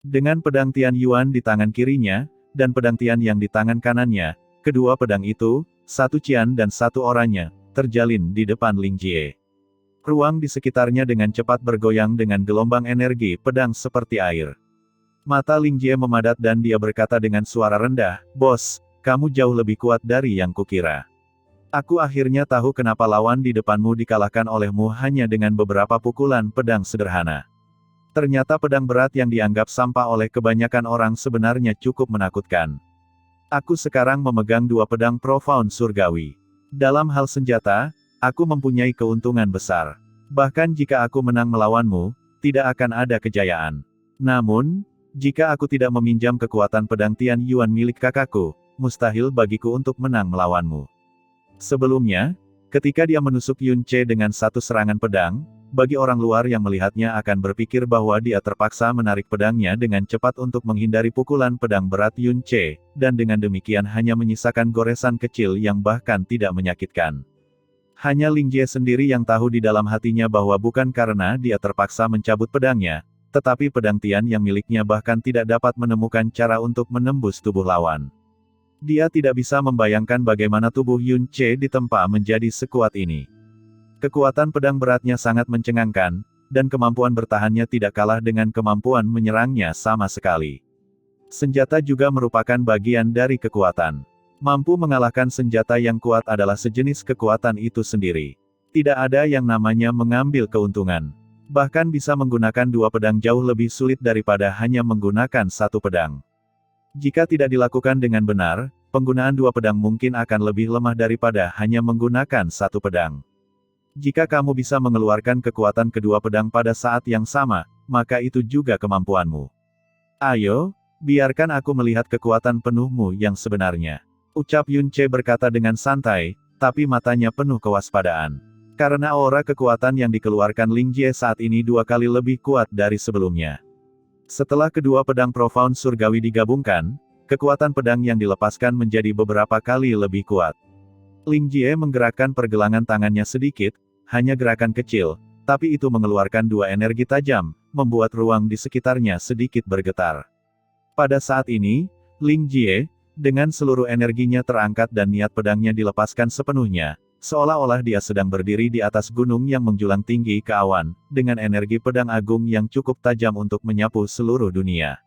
Dengan pedang Tian Yuan di tangan kirinya, dan pedang Tian yang di tangan kanannya, kedua pedang itu, satu Qian dan satu oranye, terjalin di depan Ling Jie. Ruang di sekitarnya dengan cepat bergoyang dengan gelombang energi pedang seperti air. Mata Ling Jie memadat dan dia berkata dengan suara rendah, "Bos, kamu jauh lebih kuat dari yang kukira. Aku akhirnya tahu kenapa lawan di depanmu dikalahkan olehmu hanya dengan beberapa pukulan pedang sederhana. Ternyata pedang berat yang dianggap sampah oleh kebanyakan orang sebenarnya cukup menakutkan. Aku sekarang memegang dua pedang profound surgawi. Dalam hal senjata, aku mempunyai keuntungan besar. Bahkan jika aku menang melawanmu, tidak akan ada kejayaan. Namun, jika aku tidak meminjam kekuatan pedang Tian Yuan milik kakakku, mustahil bagiku untuk menang melawanmu." Sebelumnya, ketika dia menusuk Yun Ce dengan satu serangan pedang, bagi orang luar yang melihatnya akan berpikir bahwa dia terpaksa menarik pedangnya dengan cepat untuk menghindari pukulan pedang berat Yun Ce, dan dengan demikian hanya menyisakan goresan kecil yang bahkan tidak menyakitkan. Hanya Ling Jie sendiri yang tahu di dalam hatinya bahwa bukan karena dia terpaksa mencabut pedangnya, tetapi pedang Tian yang miliknya bahkan tidak dapat menemukan cara untuk menembus tubuh lawan. Dia tidak bisa membayangkan bagaimana tubuh Yun Ce ditempa menjadi sekuat ini. Kekuatan pedang beratnya sangat mencengangkan, dan kemampuan bertahannya tidak kalah dengan kemampuan menyerangnya sama sekali. Senjata juga merupakan bagian dari kekuatan. Mampu mengalahkan senjata yang kuat adalah sejenis kekuatan itu sendiri. Tidak ada yang namanya mengambil keuntungan. Bahkan bisa menggunakan dua pedang jauh lebih sulit daripada hanya menggunakan satu pedang. Jika tidak dilakukan dengan benar, penggunaan dua pedang mungkin akan lebih lemah daripada hanya menggunakan satu pedang. Jika kamu bisa mengeluarkan kekuatan kedua pedang pada saat yang sama, maka itu juga kemampuanmu. Ayo, biarkan aku melihat kekuatan penuhmu yang sebenarnya. Ucap Yun Ce berkata dengan santai, tapi matanya penuh kewaspadaan. Karena aura kekuatan yang dikeluarkan Ling Jie saat ini dua kali lebih kuat dari sebelumnya. Setelah kedua pedang profound surgawi digabungkan, kekuatan pedang yang dilepaskan menjadi beberapa kali lebih kuat. Ling Jie menggerakkan pergelangan tangannya sedikit, hanya gerakan kecil, tapi itu mengeluarkan dua energi tajam, membuat ruang di sekitarnya sedikit bergetar. Pada saat ini, Ling Jie, dengan seluruh energinya terangkat dan niat pedangnya dilepaskan sepenuhnya, seolah-olah dia sedang berdiri di atas gunung yang menjulang tinggi ke awan, dengan energi pedang agung yang cukup tajam untuk menyapu seluruh dunia.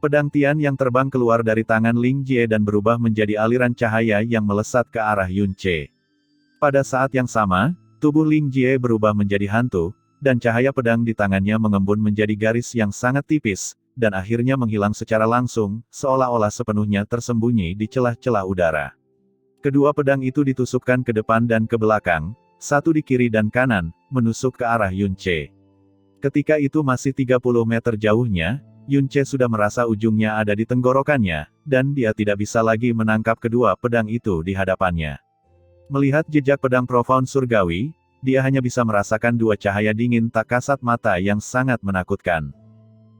Pedang Tian yang terbang keluar dari tangan Ling Jie dan berubah menjadi aliran cahaya yang melesat ke arah Yun Ce. Pada saat yang sama, tubuh Ling Jie berubah menjadi hantu, dan cahaya pedang di tangannya mengembun menjadi garis yang sangat tipis, dan akhirnya menghilang secara langsung, seolah-olah sepenuhnya tersembunyi di celah-celah udara. Kedua pedang itu ditusukkan ke depan dan ke belakang, satu di kiri dan kanan, menusuk ke arah Yun Ce. Ketika itu masih 30 meter jauhnya, Yun Ce sudah merasa ujungnya ada di tenggorokannya, dan dia tidak bisa lagi menangkap kedua pedang itu di hadapannya. Melihat jejak pedang profound surgawi, dia hanya bisa merasakan dua cahaya dingin tak kasat mata yang sangat menakutkan.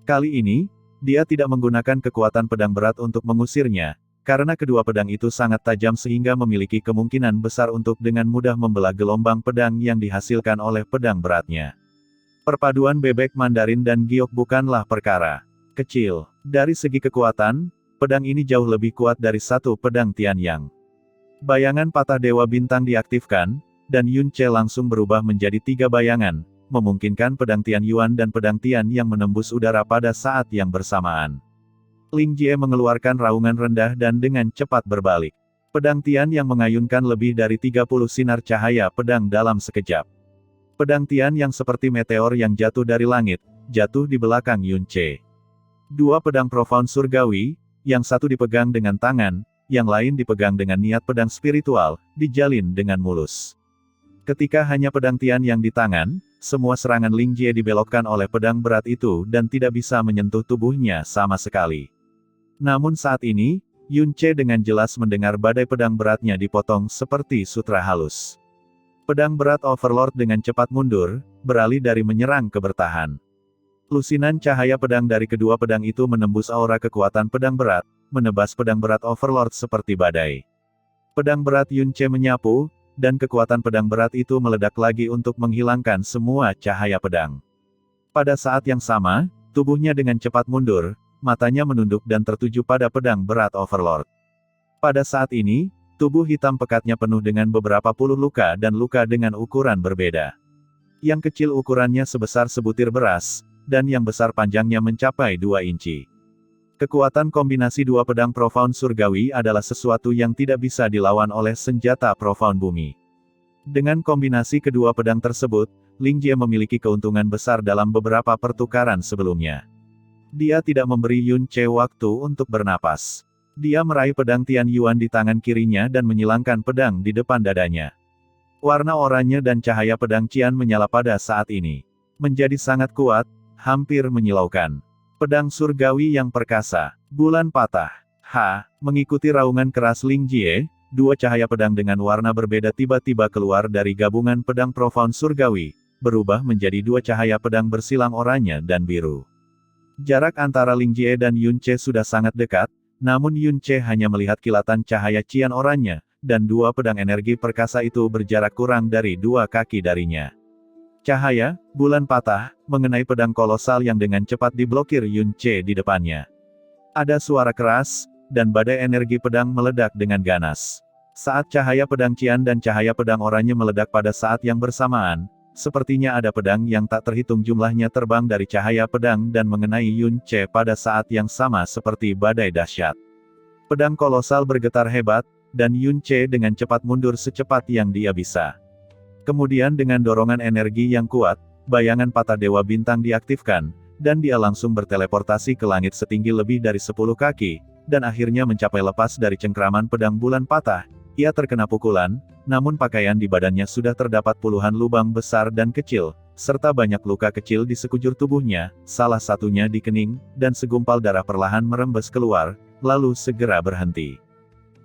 Kali ini, dia tidak menggunakan kekuatan pedang berat untuk mengusirnya, karena kedua pedang itu sangat tajam sehingga memiliki kemungkinan besar untuk dengan mudah membelah gelombang pedang yang dihasilkan oleh pedang beratnya. Perpaduan bebek Mandarin dan giok bukanlah perkara kecil. Dari segi kekuatan, pedang ini jauh lebih kuat dari satu pedang Tianyang. Bayangan patah Dewa Bintang diaktifkan, dan Yun Ce langsung berubah menjadi tiga bayangan, memungkinkan pedang Tian Yuan dan pedang Tian yang menembus udara pada saat yang bersamaan. Ling Jie mengeluarkan raungan rendah dan dengan cepat berbalik. Pedang Tian yang mengayunkan lebih dari 30 sinar cahaya pedang dalam sekejap. Pedang Tian yang seperti meteor yang jatuh dari langit, jatuh di belakang Yun Ce. Dua pedang profound surgawi, yang satu dipegang dengan tangan, yang lain dipegang dengan niat pedang spiritual, dijalin dengan mulus. Ketika hanya pedang Tian yang di tangan, semua serangan Ling Jie dibelokkan oleh pedang berat itu dan tidak bisa menyentuh tubuhnya sama sekali. Namun saat ini, Yun Ce dengan jelas mendengar badai pedang beratnya dipotong seperti sutra halus. Pedang berat Overlord dengan cepat mundur, beralih dari menyerang ke bertahan. Lusinan cahaya pedang dari kedua pedang itu menembus aura kekuatan pedang berat, menebas pedang berat Overlord seperti badai. Pedang berat Yun Ce menyapu, dan kekuatan pedang berat itu meledak lagi untuk menghilangkan semua cahaya pedang. Pada saat yang sama, tubuhnya dengan cepat mundur, matanya menunduk dan tertuju pada pedang berat Overlord. Pada saat ini, tubuh hitam pekatnya penuh dengan beberapa puluh luka dan luka dengan ukuran berbeda. Yang kecil ukurannya sebesar sebutir beras, dan yang besar panjangnya mencapai 2 inci. Kekuatan kombinasi dua pedang Profound Surgawi adalah sesuatu yang tidak bisa dilawan oleh senjata Profound Bumi. Dengan kombinasi kedua pedang tersebut, Ling Jie memiliki keuntungan besar dalam beberapa pertukaran sebelumnya. Dia tidak memberi Yun Ce waktu untuk bernapas. Dia meraih pedang Tian Yuan di tangan kirinya dan menyilangkan pedang di depan dadanya. Warna oranye dan cahaya pedang Qian menyala pada saat ini. Menjadi sangat kuat, hampir menyilaukan. Pedang surgawi yang perkasa, bulan patah. Mengikuti raungan keras Ling Jie, dua cahaya pedang dengan warna berbeda tiba-tiba keluar dari gabungan pedang Profound Surgawi, berubah menjadi dua cahaya pedang bersilang oranye dan biru. Jarak antara Ling Jie dan Yun Ce sudah sangat dekat, namun Yun Ce hanya melihat kilatan cahaya Qian oranye, dan dua pedang energi perkasa itu berjarak kurang dari 2 kaki darinya. Cahaya, bulan patah, mengenai pedang kolosal yang dengan cepat diblokir Yun Ce di depannya. Ada suara keras, dan badai energi pedang meledak dengan ganas. Saat cahaya pedang Qian dan cahaya pedang oranye meledak pada saat yang bersamaan, sepertinya ada pedang yang tak terhitung jumlahnya terbang dari cahaya pedang dan mengenai Yun Ce pada saat yang sama seperti badai dahsyat. Pedang kolosal bergetar hebat, dan Yun Ce dengan cepat mundur secepat yang dia bisa. Kemudian dengan dorongan energi yang kuat, bayangan patah Dewa Bintang diaktifkan, dan dia langsung berteleportasi ke langit setinggi lebih dari 10 kaki, dan akhirnya mencapai lepas dari cengkraman pedang bulan patah. Ia terkena pukulan, namun pakaian di badannya sudah terdapat puluhan lubang besar dan kecil, serta banyak luka kecil di sekujur tubuhnya, salah satunya di kening, dan segumpal darah perlahan merembes keluar, lalu segera berhenti.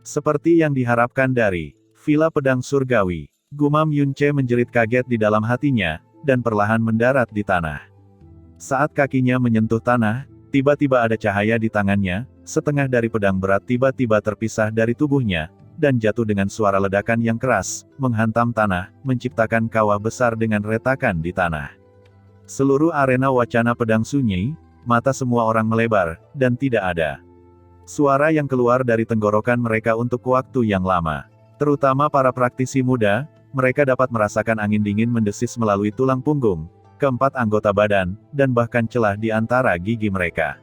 Seperti yang diharapkan dari Villa Pedang Surgawi. Gumam Yun Ce menjerit kaget di dalam hatinya, dan perlahan mendarat di tanah. Saat kakinya menyentuh tanah, tiba-tiba ada cahaya di tangannya, setengah dari pedang berat tiba-tiba terpisah dari tubuhnya, dan jatuh dengan suara ledakan yang keras, menghantam tanah, menciptakan kawah besar dengan retakan di tanah. Seluruh arena wacana pedang sunyi, mata semua orang melebar, dan tidak ada suara yang keluar dari tenggorokan mereka untuk waktu yang lama. Terutama para praktisi muda, mereka dapat merasakan angin dingin mendesis melalui tulang punggung, keempat anggota badan, dan bahkan celah di antara gigi mereka.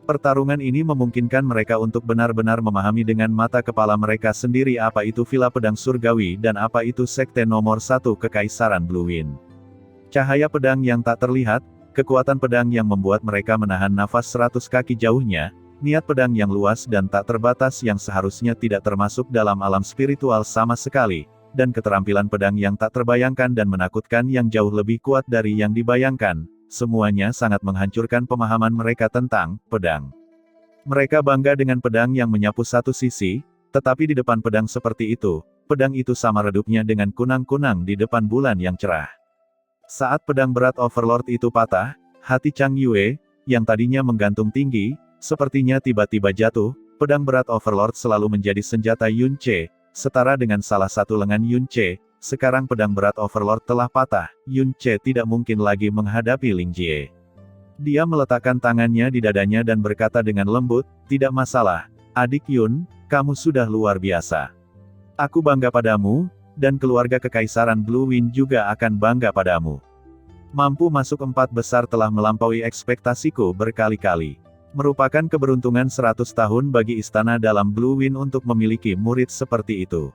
Pertarungan ini memungkinkan mereka untuk benar-benar memahami dengan mata kepala mereka sendiri apa itu Villa Pedang Surgawi dan apa itu Sekte Nomor 1 Kekaisaran Blue Wind. Cahaya pedang yang tak terlihat, kekuatan pedang yang membuat mereka menahan nafas 100 kaki jauhnya, niat pedang yang luas dan tak terbatas yang seharusnya tidak termasuk dalam alam spiritual sama sekali, dan keterampilan pedang yang tak terbayangkan dan menakutkan yang jauh lebih kuat dari yang dibayangkan, semuanya sangat menghancurkan pemahaman mereka tentang pedang. Mereka bangga dengan pedang yang menyapu satu sisi, tetapi di depan pedang seperti itu, pedang itu sama redupnya dengan kunang-kunang di depan bulan yang cerah. Saat pedang berat Overlord itu patah, hati Chang Yue, yang tadinya menggantung tinggi, sepertinya tiba-tiba jatuh. Pedang berat Overlord selalu menjadi senjata Yun Ce, setara dengan salah satu lengan Yun Ce. Sekarang pedang berat Overlord telah patah, Yun Ce tidak mungkin lagi menghadapi Ling Jie. Dia meletakkan tangannya di dadanya dan berkata dengan lembut, "Tidak masalah, adik Yun, kamu sudah luar biasa. Aku bangga padamu, dan keluarga Kekaisaran Blue Wind juga akan bangga padamu. Mampu masuk 4 besar telah melampaui ekspektasiku berkali-kali. Merupakan keberuntungan 100 tahun bagi istana dalam Blue Wind untuk memiliki murid seperti itu.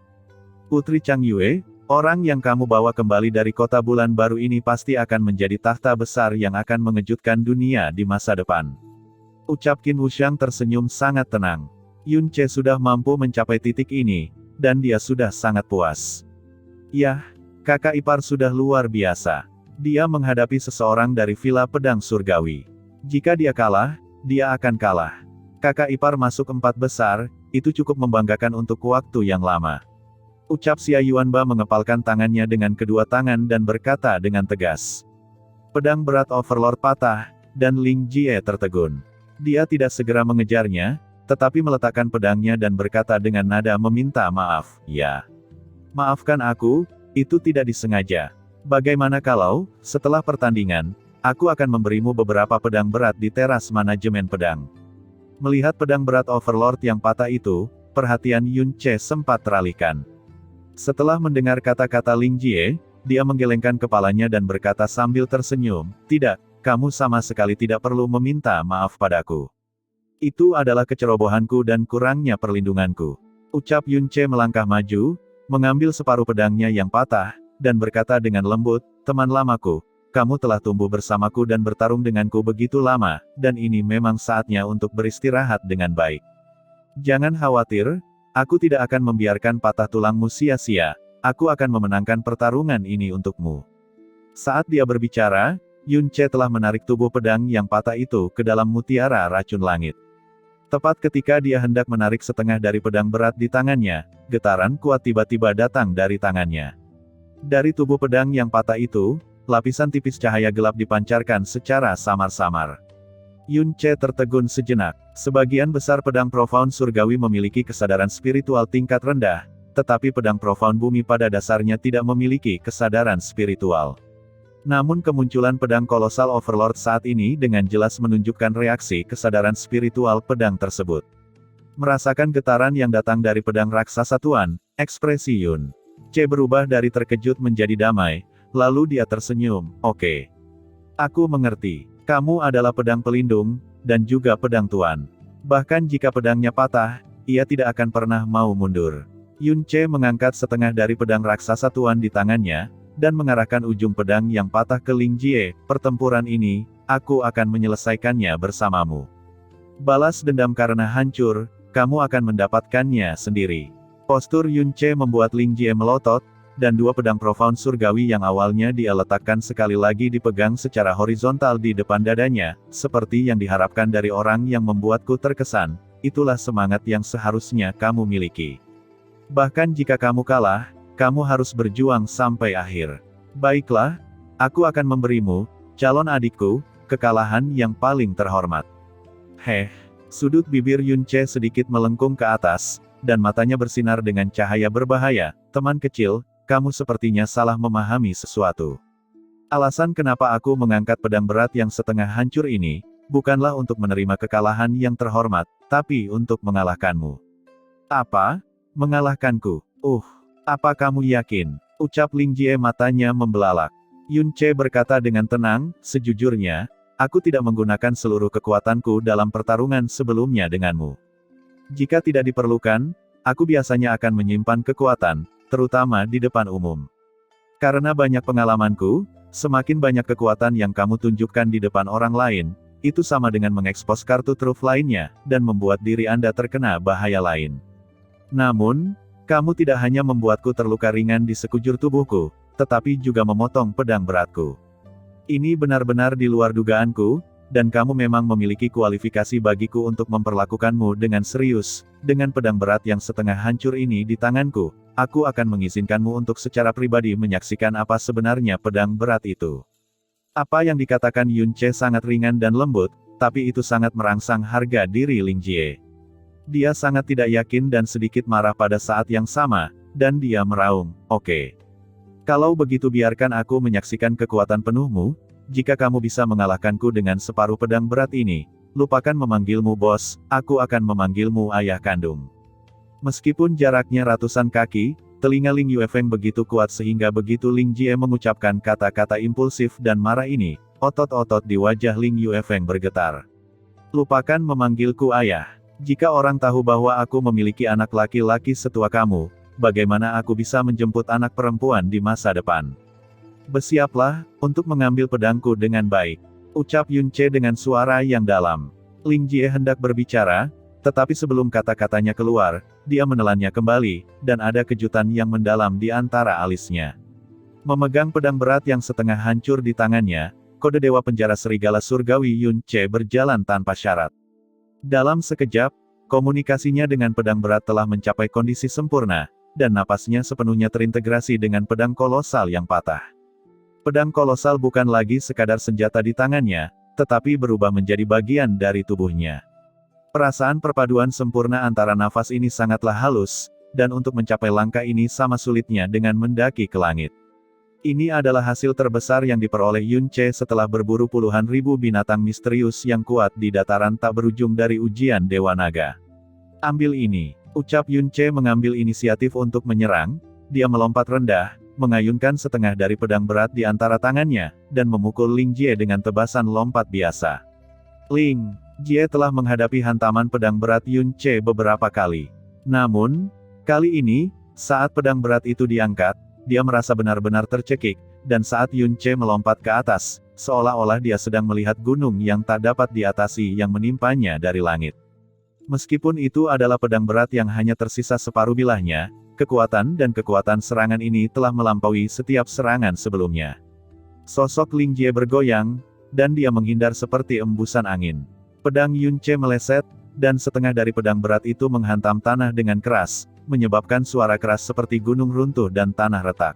Putri Chang Yue, orang yang kamu bawa kembali dari kota bulan baru ini pasti akan menjadi takhta besar yang akan mengejutkan dunia di masa depan." Ucap Qin Wuxiang tersenyum sangat tenang. Yun Ce sudah mampu mencapai titik ini, dan dia sudah sangat puas. Yah, kakak ipar sudah luar biasa. Dia menghadapi seseorang dari Villa Pedang Surgawi. Jika dia kalah, dia akan kalah. Kakak ipar masuk 4 besar, itu cukup membanggakan untuk waktu yang lama. Ucap Xia Yuanba mengepalkan tangannya dengan kedua tangan dan berkata dengan tegas. Pedang berat Overlord patah, dan Ling Jie tertegun. Dia tidak segera mengejarnya, tetapi meletakkan pedangnya dan berkata dengan nada meminta maaf, "Ya. Maafkan aku, itu tidak disengaja. Bagaimana kalau, setelah pertandingan, aku akan memberimu beberapa pedang berat di teras manajemen pedang. Melihat pedang berat Overlord yang patah itu, perhatian Yun Ce sempat teralihkan. Setelah mendengar kata-kata Ling Jie, dia menggelengkan kepalanya dan berkata sambil tersenyum, "Tidak, kamu sama sekali tidak perlu meminta maaf padaku. Itu adalah kecerobohanku dan kurangnya perlindunganku." Ucap Yun Ce melangkah maju, mengambil separuh pedangnya yang patah, dan berkata dengan lembut, "Teman lamaku, kamu telah tumbuh bersamaku dan bertarung denganku begitu lama, dan ini memang saatnya untuk beristirahat dengan baik. Jangan khawatir, aku tidak akan membiarkan patah tulangmu sia-sia, aku akan memenangkan pertarungan ini untukmu." Saat dia berbicara, Yun Ce telah menarik tubuh pedang yang patah itu ke dalam mutiara racun langit. Tepat ketika dia hendak menarik setengah dari pedang berat di tangannya, getaran kuat tiba-tiba datang dari tangannya. Dari tubuh pedang yang patah itu, lapisan tipis cahaya gelap dipancarkan secara samar-samar. Yun Ce tertegun sejenak. Sebagian besar pedang Profound Surgawi memiliki kesadaran spiritual tingkat rendah, tetapi pedang Profound Bumi pada dasarnya tidak memiliki kesadaran spiritual. Namun kemunculan pedang kolosal Overlord saat ini dengan jelas menunjukkan reaksi kesadaran spiritual pedang tersebut. Merasakan getaran yang datang dari pedang raksasa Tuan, ekspresi Yun Ce berubah dari terkejut menjadi damai, lalu dia tersenyum, "Oke. Aku mengerti. Kamu adalah pedang pelindung, dan juga pedang Tuan. Bahkan jika pedangnya patah, ia tidak akan pernah mau mundur." Yun Ce mengangkat setengah dari pedang raksasa Tuan di tangannya, dan mengarahkan ujung pedang yang patah ke Ling Jie. "Pertempuran ini, aku akan menyelesaikannya bersamamu. Balas dendam karena hancur, kamu akan mendapatkannya sendiri." Postur Yun Ce membuat Ling Jie melotot, dan dua pedang Profound Surgawi yang awalnya dia letakkan sekali lagi dipegang secara horizontal di depan dadanya, seperti yang diharapkan dari orang yang membuatku terkesan. Itulah semangat yang seharusnya kamu miliki. Bahkan jika kamu kalah, kamu harus berjuang sampai akhir. Baiklah, aku akan memberimu, calon adikku, kekalahan yang paling terhormat. Sudut bibir Yun Ce sedikit melengkung ke atas, dan matanya bersinar dengan cahaya berbahaya. "Teman kecil, kamu sepertinya salah memahami sesuatu. Alasan kenapa aku mengangkat pedang berat yang setengah hancur ini, bukanlah untuk menerima kekalahan yang terhormat, tapi untuk mengalahkanmu." "Apa? Mengalahkanku? Apa kamu yakin?" Ucap Ling Jie matanya membelalak. Yun Ce berkata dengan tenang, "Sejujurnya, aku tidak menggunakan seluruh kekuatanku dalam pertarungan sebelumnya denganmu. Jika tidak diperlukan, aku biasanya akan menyimpan kekuatan, terutama di depan umum. Karena banyak pengalamanku, semakin banyak kekuatan yang kamu tunjukkan di depan orang lain, itu sama dengan mengekspos kartu truf lainnya, dan membuat diri Anda terkena bahaya lain. Namun, kamu tidak hanya membuatku terluka ringan di sekujur tubuhku, tetapi juga memotong pedang beratku. Ini benar-benar di luar dugaanku, dan kamu memang memiliki kualifikasi bagiku untuk memperlakukanmu dengan serius. Dengan pedang berat yang setengah hancur ini di tanganku, aku akan mengizinkanmu untuk secara pribadi menyaksikan apa sebenarnya pedang berat itu." Apa yang dikatakan Yun Ce sangat ringan dan lembut, tapi itu sangat merangsang harga diri Ling Jie. Dia sangat tidak yakin dan sedikit marah pada saat yang sama, dan dia meraung, "Oke. Kalau begitu biarkan aku menyaksikan kekuatan penuhmu. Jika kamu bisa mengalahkanku dengan separuh pedang berat ini, lupakan memanggilmu bos, aku akan memanggilmu ayah kandung." Meskipun jaraknya ratusan kaki, telinga Ling Yuefeng begitu kuat sehingga begitu Ling Jie mengucapkan kata-kata impulsif dan marah ini, otot-otot di wajah Ling Yuefeng bergetar. "Lupakan memanggilku ayah. Jika orang tahu bahwa aku memiliki anak laki-laki setua kamu, bagaimana aku bisa menjemput anak perempuan di masa depan? Bersiaplah untuk mengambil pedangku dengan baik." Ucap Yun Ce dengan suara yang dalam. Ling Jie hendak berbicara, tetapi sebelum kata-katanya keluar, dia menelannya kembali, dan ada kejutan yang mendalam di antara alisnya. Memegang pedang berat yang setengah hancur di tangannya, kode Dewa Penjara Serigala Surgawi Yun Ce berjalan tanpa syarat. Dalam sekejap, komunikasinya dengan pedang berat telah mencapai kondisi sempurna, dan napasnya sepenuhnya terintegrasi dengan pedang kolosal yang patah. Pedang kolosal bukan lagi sekadar senjata di tangannya, tetapi berubah menjadi bagian dari tubuhnya. Perasaan perpaduan sempurna antara nafas ini sangatlah halus, dan untuk mencapai langkah ini sama sulitnya dengan mendaki ke langit. Ini adalah hasil terbesar yang diperoleh Yun Ce setelah berburu puluhan ribu binatang misterius yang kuat di dataran tak berujung dari ujian Dewa Naga. Ambil ini, ucap Yun Ce mengambil inisiatif untuk menyerang. Dia melompat rendah, mengayunkan setengah dari pedang berat di antara tangannya, dan memukul Ling Jie dengan tebasan lompat biasa. Ling Jie telah menghadapi hantaman pedang berat Yun Ce beberapa kali. Namun, kali ini, saat pedang berat itu diangkat, dia merasa benar-benar tercekik, dan saat Yun Ce melompat ke atas, seolah-olah dia sedang melihat gunung yang tak dapat diatasi yang menimpanya dari langit. Meskipun itu adalah pedang berat yang hanya tersisa separuh bilahnya, kekuatan dan kekuatan serangan ini telah melampaui setiap serangan sebelumnya. Sosok Ling Jie bergoyang, dan dia menghindar seperti embusan angin. Pedang Yun Ce meleset, dan setengah dari pedang berat itu menghantam tanah dengan keras, menyebabkan suara keras seperti gunung runtuh dan tanah retak.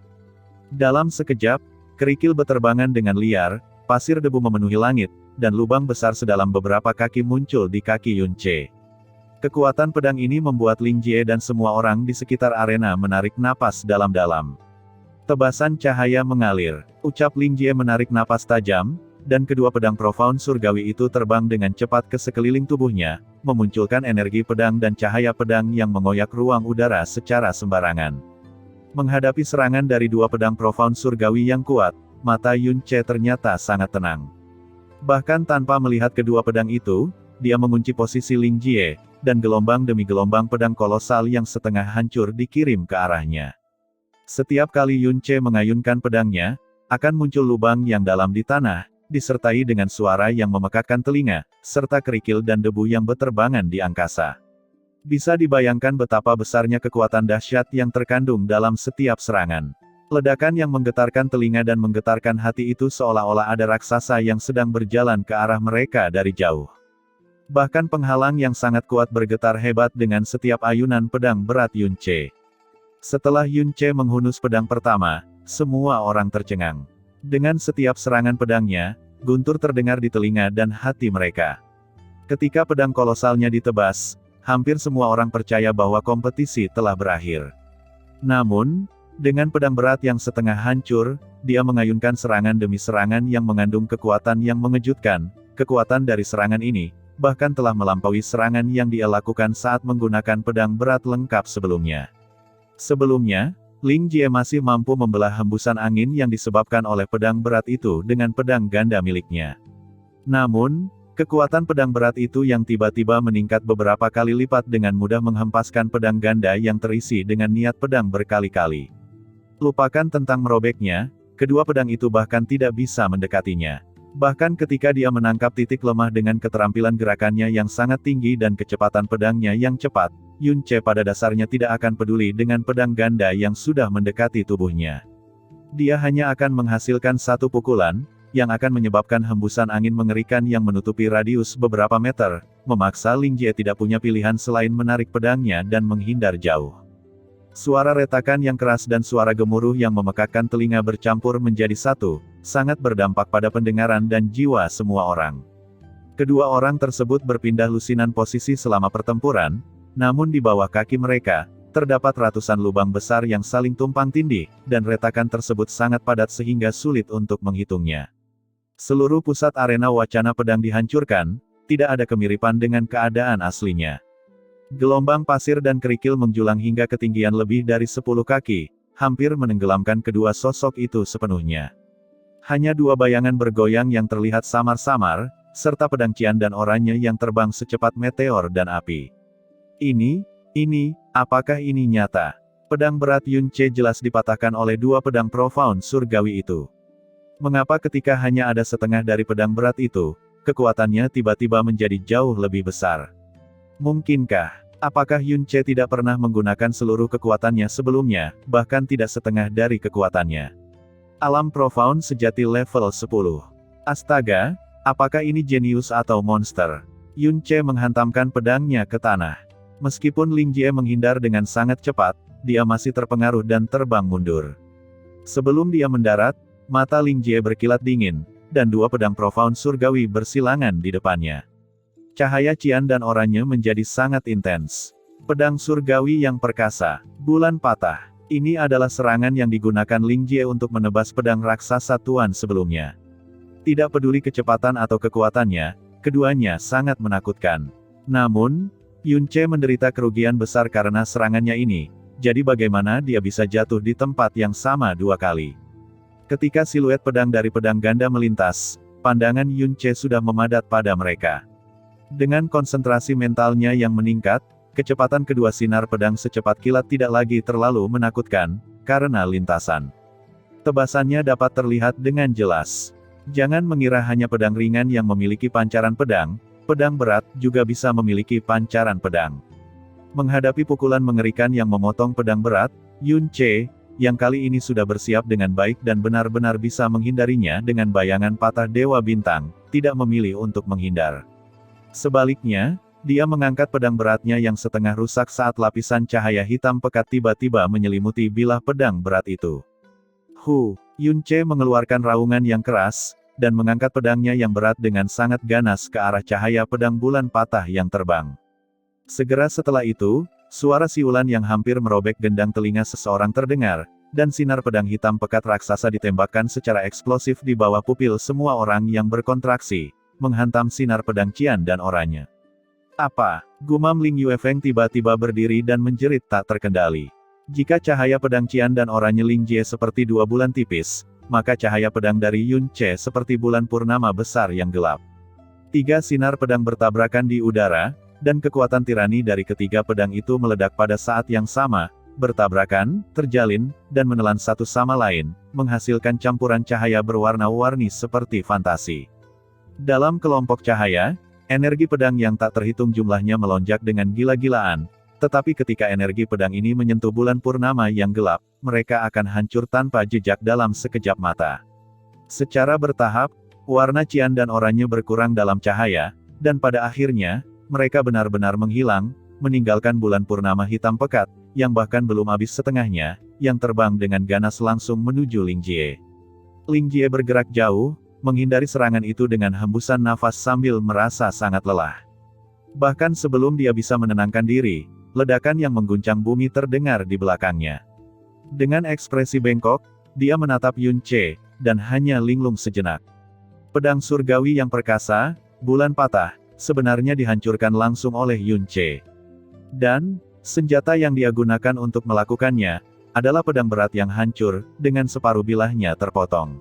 Dalam sekejap, kerikil beterbangan dengan liar, pasir debu memenuhi langit, dan lubang besar sedalam beberapa kaki muncul di kaki Yun Ce. Kekuatan pedang ini membuat Ling Jie dan semua orang di sekitar arena menarik napas dalam-dalam. Tebasan cahaya mengalir, ucap Ling Jie menarik napas tajam, dan kedua pedang profound surgawi itu terbang dengan cepat ke sekeliling tubuhnya, memunculkan energi pedang dan cahaya pedang yang mengoyak ruang udara secara sembarangan. Menghadapi serangan dari dua pedang profound surgawi yang kuat, mata Yun Ce ternyata sangat tenang. Bahkan tanpa melihat kedua pedang itu, dia mengunci posisi Ling Jie, dan gelombang demi gelombang pedang kolosal yang setengah hancur dikirim ke arahnya. Setiap kali Yun Ce mengayunkan pedangnya, akan muncul lubang yang dalam di tanah, disertai dengan suara yang memekakkan telinga, serta kerikil dan debu yang beterbangan di angkasa. Bisa dibayangkan betapa besarnya kekuatan dahsyat yang terkandung dalam setiap serangan. Ledakan yang menggetarkan telinga dan menggetarkan hati itu seolah-olah ada raksasa yang sedang berjalan ke arah mereka dari jauh. Bahkan penghalang yang sangat kuat bergetar hebat dengan setiap ayunan pedang berat Yun Ce. Setelah Yun Ce menghunus pedang pertama, semua orang tercengang. Dengan setiap serangan pedangnya, guntur terdengar di telinga dan hati mereka. Ketika pedang kolosalnya ditebas, hampir semua orang percaya bahwa kompetisi telah berakhir. Namun, dengan pedang berat yang setengah hancur, dia mengayunkan serangan demi serangan yang mengandung kekuatan yang mengejutkan. Kekuatan dari serangan ini, bahkan telah melampaui serangan yang dia lakukan saat menggunakan pedang berat lengkap sebelumnya. Sebelumnya, Ling Jie masih mampu membelah hembusan angin yang disebabkan oleh pedang berat itu dengan pedang ganda miliknya. Namun, kekuatan pedang berat itu yang tiba-tiba meningkat beberapa kali lipat dengan mudah menghempaskan pedang ganda yang terisi dengan niat pedang berkali-kali. Lupakan tentang merobeknya, kedua pedang itu bahkan tidak bisa mendekatinya. Bahkan ketika dia menangkap titik lemah dengan keterampilan gerakannya yang sangat tinggi dan kecepatan pedangnya yang cepat, Yun Ce pada dasarnya tidak akan peduli dengan pedang ganda yang sudah mendekati tubuhnya. Dia hanya akan menghasilkan satu pukulan, yang akan menyebabkan hembusan angin mengerikan yang menutupi radius beberapa meter, memaksa Ling Jie tidak punya pilihan selain menarik pedangnya dan menghindar jauh. Suara retakan yang keras dan suara gemuruh yang memekakkan telinga bercampur menjadi satu, sangat berdampak pada pendengaran dan jiwa semua orang. Kedua orang tersebut berpindah lusinan posisi selama pertempuran, namun di bawah kaki mereka, terdapat ratusan lubang besar yang saling tumpang tindih, dan retakan tersebut sangat padat sehingga sulit untuk menghitungnya. Seluruh pusat arena wacana pedang dihancurkan, tidak ada kemiripan dengan keadaan aslinya. Gelombang pasir dan kerikil menjulang hingga ketinggian lebih dari 10 kaki, hampir menenggelamkan kedua sosok itu sepenuhnya. Hanya dua bayangan bergoyang yang terlihat samar-samar, serta pedang cian dan oranye yang terbang secepat meteor dan api. Apakah ini nyata? Pedang berat Yun Ce jelas dipatahkan oleh dua pedang profound surgawi itu. Mengapa ketika hanya ada setengah dari pedang berat itu, kekuatannya tiba-tiba menjadi jauh lebih besar? Mungkinkah? Apakah Yun Ce tidak pernah menggunakan seluruh kekuatannya sebelumnya, bahkan tidak setengah dari kekuatannya? Alam profound sejati level 10. Astaga, apakah ini jenius atau monster? Yun Ce menghantamkan pedangnya ke tanah. Meskipun Ling Jie menghindar dengan sangat cepat, dia masih terpengaruh dan terbang mundur. Sebelum dia mendarat, mata Ling Jie berkilat dingin, dan dua pedang profound surgawi bersilangan di depannya. Cahaya cian dan oranye menjadi sangat intens. Pedang surgawi yang perkasa, bulan patah. Ini adalah serangan yang digunakan Ling Jie untuk menebas pedang raksasa tuan sebelumnya. Tidak peduli kecepatan atau kekuatannya, keduanya sangat menakutkan. Namun, Yun Ce menderita kerugian besar karena serangannya ini, jadi bagaimana dia bisa jatuh di tempat yang sama dua kali. Ketika siluet pedang dari pedang ganda melintas, pandangan Yun Ce sudah memadat pada mereka. Dengan konsentrasi mentalnya yang meningkat, kecepatan kedua sinar pedang secepat kilat tidak lagi terlalu menakutkan, karena lintasan. Tebasannya dapat terlihat dengan jelas. Jangan mengira hanya pedang ringan yang memiliki pancaran pedang, pedang berat juga bisa memiliki pancaran pedang. Menghadapi pukulan mengerikan yang memotong pedang berat, Yun Ce, yang kali ini sudah bersiap dengan baik dan benar-benar bisa menghindarinya dengan bayangan patah Dewa Bintang, tidak memilih untuk menghindar. Sebaliknya, dia mengangkat pedang beratnya yang setengah rusak saat lapisan cahaya hitam pekat tiba-tiba menyelimuti bilah pedang berat itu. Yun Ce mengeluarkan raungan yang keras, dan mengangkat pedangnya yang berat dengan sangat ganas ke arah cahaya pedang bulan patah yang terbang. Segera setelah itu, suara siulan yang hampir merobek gendang telinga seseorang terdengar, dan sinar pedang hitam pekat raksasa ditembakkan secara eksplosif di bawah pupil semua orang yang berkontraksi, menghantam sinar pedang Qian dan oranye. Apa? Gumam Ling Yuefeng tiba-tiba berdiri dan menjerit tak terkendali. Jika cahaya pedang Qian dan oranye Ling Jie seperti dua bulan tipis, maka cahaya pedang dari Yun Ce seperti bulan purnama besar yang gelap. Tiga sinar pedang bertabrakan di udara, dan kekuatan tirani dari ketiga pedang itu meledak pada saat yang sama, bertabrakan, terjalin, dan menelan satu sama lain, menghasilkan campuran cahaya berwarna-warni seperti fantasi. Dalam kelompok cahaya, energi pedang yang tak terhitung jumlahnya melonjak dengan gila-gilaan, tetapi ketika energi pedang ini menyentuh bulan purnama yang gelap, mereka akan hancur tanpa jejak dalam sekejap mata. Secara bertahap, warna Qian dan oranye berkurang dalam cahaya, dan pada akhirnya, mereka benar-benar menghilang, meninggalkan bulan purnama hitam pekat, yang bahkan belum habis setengahnya, yang terbang dengan ganas langsung menuju Ling Jie. Ling Jie bergerak jauh, menghindari serangan itu dengan hembusan nafas sambil merasa sangat lelah. Bahkan sebelum dia bisa menenangkan diri, ledakan yang mengguncang bumi terdengar di belakangnya. Dengan ekspresi bengkok, dia menatap Yun Ce, dan hanya linglung sejenak. Pedang surgawi yang perkasa, bulan patah, sebenarnya dihancurkan langsung oleh Yun Ce. Dan, senjata yang dia gunakan untuk melakukannya, adalah pedang berat yang hancur, dengan separuh bilahnya terpotong.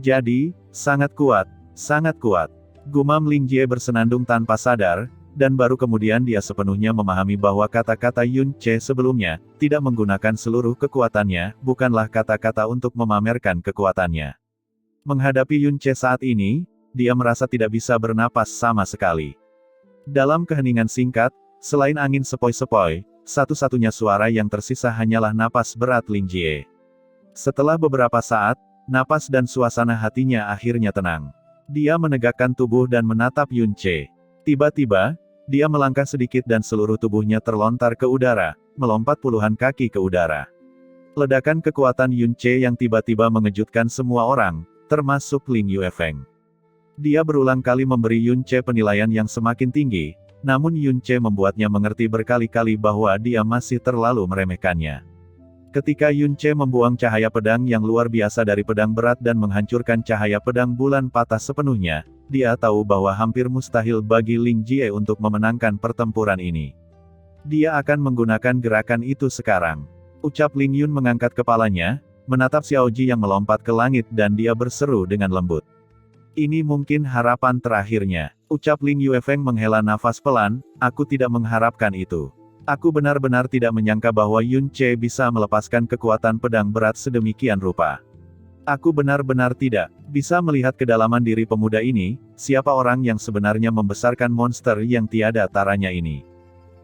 Jadi, sangat kuat, sangat kuat. Gumam Ling Jie bersenandung tanpa sadar, dan baru kemudian dia sepenuhnya memahami bahwa kata-kata Yun Ce sebelumnya, tidak menggunakan seluruh kekuatannya, bukanlah kata-kata untuk memamerkan kekuatannya. Menghadapi Yun Ce saat ini, dia merasa tidak bisa bernapas sama sekali. Dalam keheningan singkat, selain angin sepoi-sepoi, satu-satunya suara yang tersisa hanyalah napas berat Ling Jie. Setelah beberapa saat, napas dan suasana hatinya akhirnya tenang. Dia menegakkan tubuh dan menatap Yun Ce. Tiba-tiba, dia melangkah sedikit dan seluruh tubuhnya terlontar ke udara, melompat puluhan kaki ke udara. Ledakan kekuatan Yun Ce yang tiba-tiba mengejutkan semua orang, termasuk Ling Yuefeng. Dia berulang kali memberi Yun Ce penilaian yang semakin tinggi, namun Yun Ce membuatnya mengerti berkali-kali bahwa dia masih terlalu meremehkannya. Ketika Yun Ce membuang cahaya pedang yang luar biasa dari pedang berat dan menghancurkan cahaya pedang bulan patah sepenuhnya, dia tahu bahwa hampir mustahil bagi Ling Jie untuk memenangkan pertempuran ini. Dia akan menggunakan gerakan itu sekarang. Ucap Ling Yun mengangkat kepalanya, menatap Xiao Ji yang melompat ke langit dan dia berseru dengan lembut. Ini mungkin harapan terakhirnya. Ucap Ling Yuefeng menghela nafas pelan, aku tidak mengharapkan itu. Aku benar-benar tidak menyangka bahwa Yun Ce bisa melepaskan kekuatan pedang berat sedemikian rupa. Aku benar-benar tidak bisa melihat kedalaman diri pemuda ini, siapa orang yang sebenarnya membesarkan monster yang tiada taranya ini.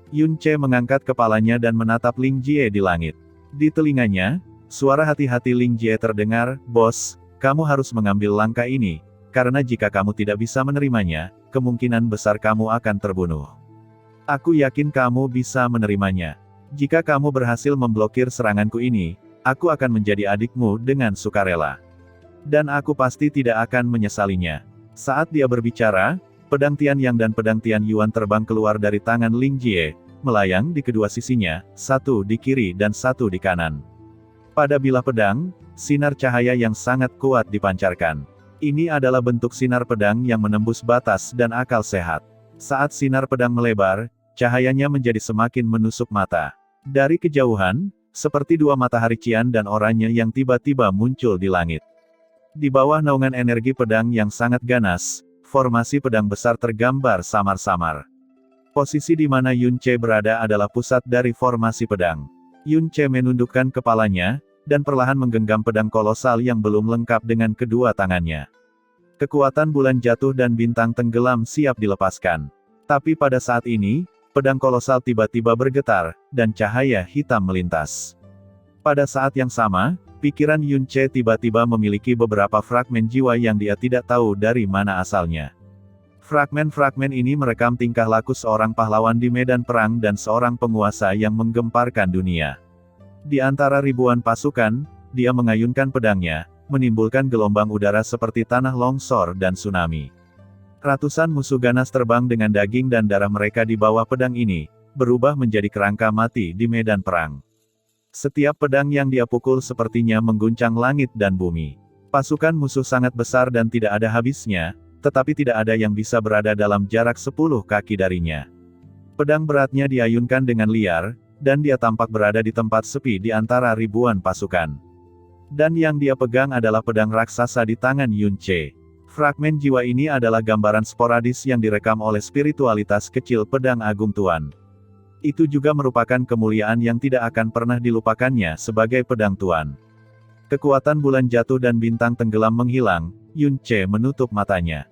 Yun Ce mengangkat kepalanya dan menatap Ling Jie di langit. Di telinganya, suara hati-hati Ling Jie terdengar, "Bos, kamu harus mengambil langkah ini, karena jika kamu tidak bisa menerimanya, kemungkinan besar kamu akan terbunuh. Aku yakin kamu bisa menerimanya. Jika kamu berhasil memblokir seranganku ini, aku akan menjadi adikmu dengan sukarela. Dan aku pasti tidak akan menyesalinya." Saat dia berbicara, pedang Tian Yang dan pedang Tian Yuan terbang keluar dari tangan Ling Jie, melayang di kedua sisinya, satu di kiri dan satu di kanan. Pada bilah pedang, sinar cahaya yang sangat kuat dipancarkan. Ini adalah bentuk sinar pedang yang menembus batas dan akal sehat. Saat sinar pedang melebar, cahayanya menjadi semakin menusuk mata. Dari kejauhan, seperti dua matahari cian dan oranye yang tiba-tiba muncul di langit. Di bawah naungan energi pedang yang sangat ganas, formasi pedang besar tergambar samar-samar. Posisi di mana Yun Ce berada adalah pusat dari formasi pedang. Yun Ce menundukkan kepalanya, dan perlahan menggenggam pedang kolosal yang belum lengkap dengan kedua tangannya. Kekuatan bulan jatuh dan bintang tenggelam siap dilepaskan. Tapi pada saat ini, pedang kolosal tiba-tiba bergetar, dan cahaya hitam melintas. Pada saat yang sama, pikiran Yun Ce tiba-tiba memiliki beberapa fragmen jiwa yang dia tidak tahu dari mana asalnya. Fragmen-fragmen ini merekam tingkah laku seorang pahlawan di medan perang dan seorang penguasa yang menggemparkan dunia. Di antara ribuan pasukan, dia mengayunkan pedangnya, menimbulkan gelombang udara seperti tanah longsor dan tsunami. Ratusan musuh ganas terbang dengan daging dan darah mereka di bawah pedang ini, berubah menjadi kerangka mati di medan perang. Setiap pedang yang dia pukul sepertinya mengguncang langit dan bumi. Pasukan musuh sangat besar dan tidak ada habisnya, tetapi tidak ada yang bisa berada dalam jarak 10 kaki darinya. Pedang beratnya diayunkan dengan liar, dan dia tampak berada di tempat sepi di antara ribuan pasukan. Dan yang dia pegang adalah pedang raksasa di tangan Yun Ce. Fragmen jiwa ini adalah gambaran sporadis yang direkam oleh spiritualitas kecil pedang agung Tuan. Itu juga merupakan kemuliaan yang tidak akan pernah dilupakannya sebagai pedang Tuan. Kekuatan bulan jatuh dan bintang tenggelam menghilang, Yun Ce menutup matanya.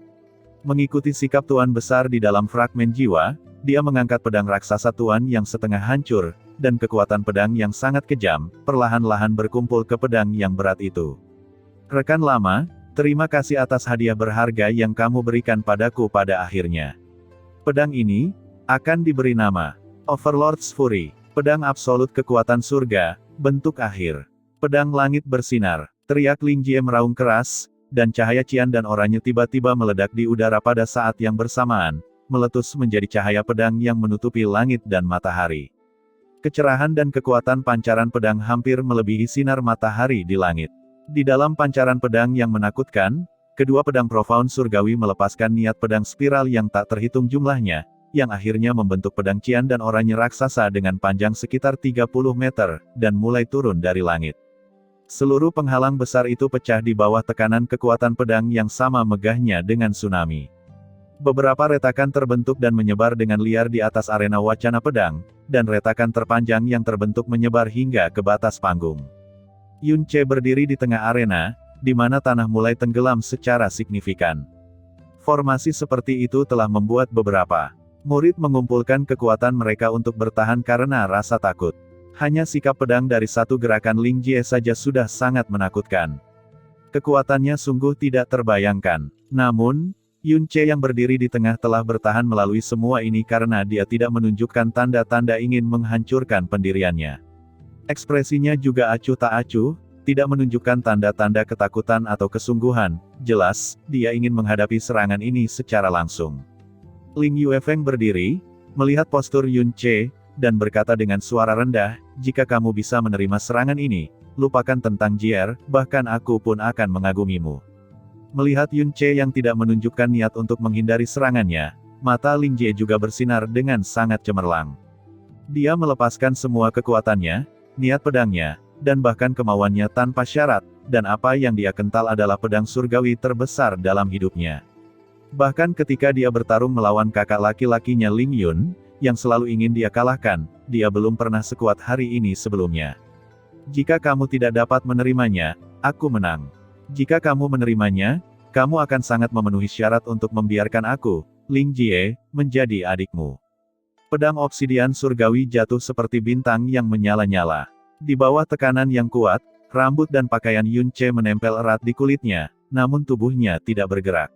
Mengikuti sikap Tuan besar di dalam fragmen jiwa, dia mengangkat pedang raksasa Tuan yang setengah hancur, dan kekuatan pedang yang sangat kejam, perlahan-lahan berkumpul ke pedang yang berat itu. Rekan lama, terima kasih atas hadiah berharga yang kamu berikan padaku pada akhirnya. Pedang ini akan diberi nama Overlord's Fury, pedang absolut kekuatan surga, bentuk akhir. Pedang langit bersinar, teriak Ling Jie meraung keras, dan cahaya cian dan oranye tiba-tiba meledak di udara pada saat yang bersamaan, meletus menjadi cahaya pedang yang menutupi langit dan matahari. Kecerahan dan kekuatan pancaran pedang hampir melebihi sinar matahari di langit. Di dalam pancaran pedang yang menakutkan, kedua pedang profound surgawi melepaskan niat pedang spiral yang tak terhitung jumlahnya, yang akhirnya membentuk pedang cian dan oranye raksasa dengan panjang sekitar 30 meter, dan mulai turun dari langit. Seluruh penghalang besar itu pecah di bawah tekanan kekuatan pedang yang sama megahnya dengan tsunami. Beberapa retakan terbentuk dan menyebar dengan liar di atas arena wacana pedang, dan retakan terpanjang yang terbentuk menyebar hingga ke batas panggung. Yun Ce berdiri di tengah arena, di mana tanah mulai tenggelam secara signifikan. Formasi seperti itu telah membuat beberapa murid mengumpulkan kekuatan mereka untuk bertahan karena rasa takut. Hanya sikap pedang dari satu gerakan Ling Jie saja sudah sangat menakutkan. Kekuatannya sungguh tidak terbayangkan. Namun, Yun Ce yang berdiri di tengah telah bertahan melalui semua ini karena dia tidak menunjukkan tanda-tanda ingin menghancurkan pendiriannya. Ekspresinya juga acuh tak acuh, tidak menunjukkan tanda-tanda ketakutan atau kesungguhan. Jelas, dia ingin menghadapi serangan ini secara langsung. Ling Yuefeng berdiri, melihat postur Yun Ce, dan berkata dengan suara rendah, jika kamu bisa menerima serangan ini, lupakan tentang Jier, bahkan aku pun akan mengagumimu. Melihat Yun Ce yang tidak menunjukkan niat untuk menghindari serangannya, mata Ling Jie juga bersinar dengan sangat cemerlang. Dia melepaskan semua kekuatannya, niat pedangnya, dan bahkan kemauannya tanpa syarat, dan apa yang dia kental adalah pedang surgawi terbesar dalam hidupnya. Bahkan ketika dia bertarung melawan kakak laki-lakinya Ling Yun, yang selalu ingin dia kalahkan, dia belum pernah sekuat hari ini sebelumnya. Jika kamu tidak dapat menerimanya, aku menang. Jika kamu menerimanya, kamu akan sangat memenuhi syarat untuk membiarkan aku, Ling Jie, menjadi adikmu. Pedang obsidian surgawi jatuh seperti bintang yang menyala-nyala. Di bawah tekanan yang kuat, rambut dan pakaian Yun Ce menempel erat di kulitnya, namun tubuhnya tidak bergerak.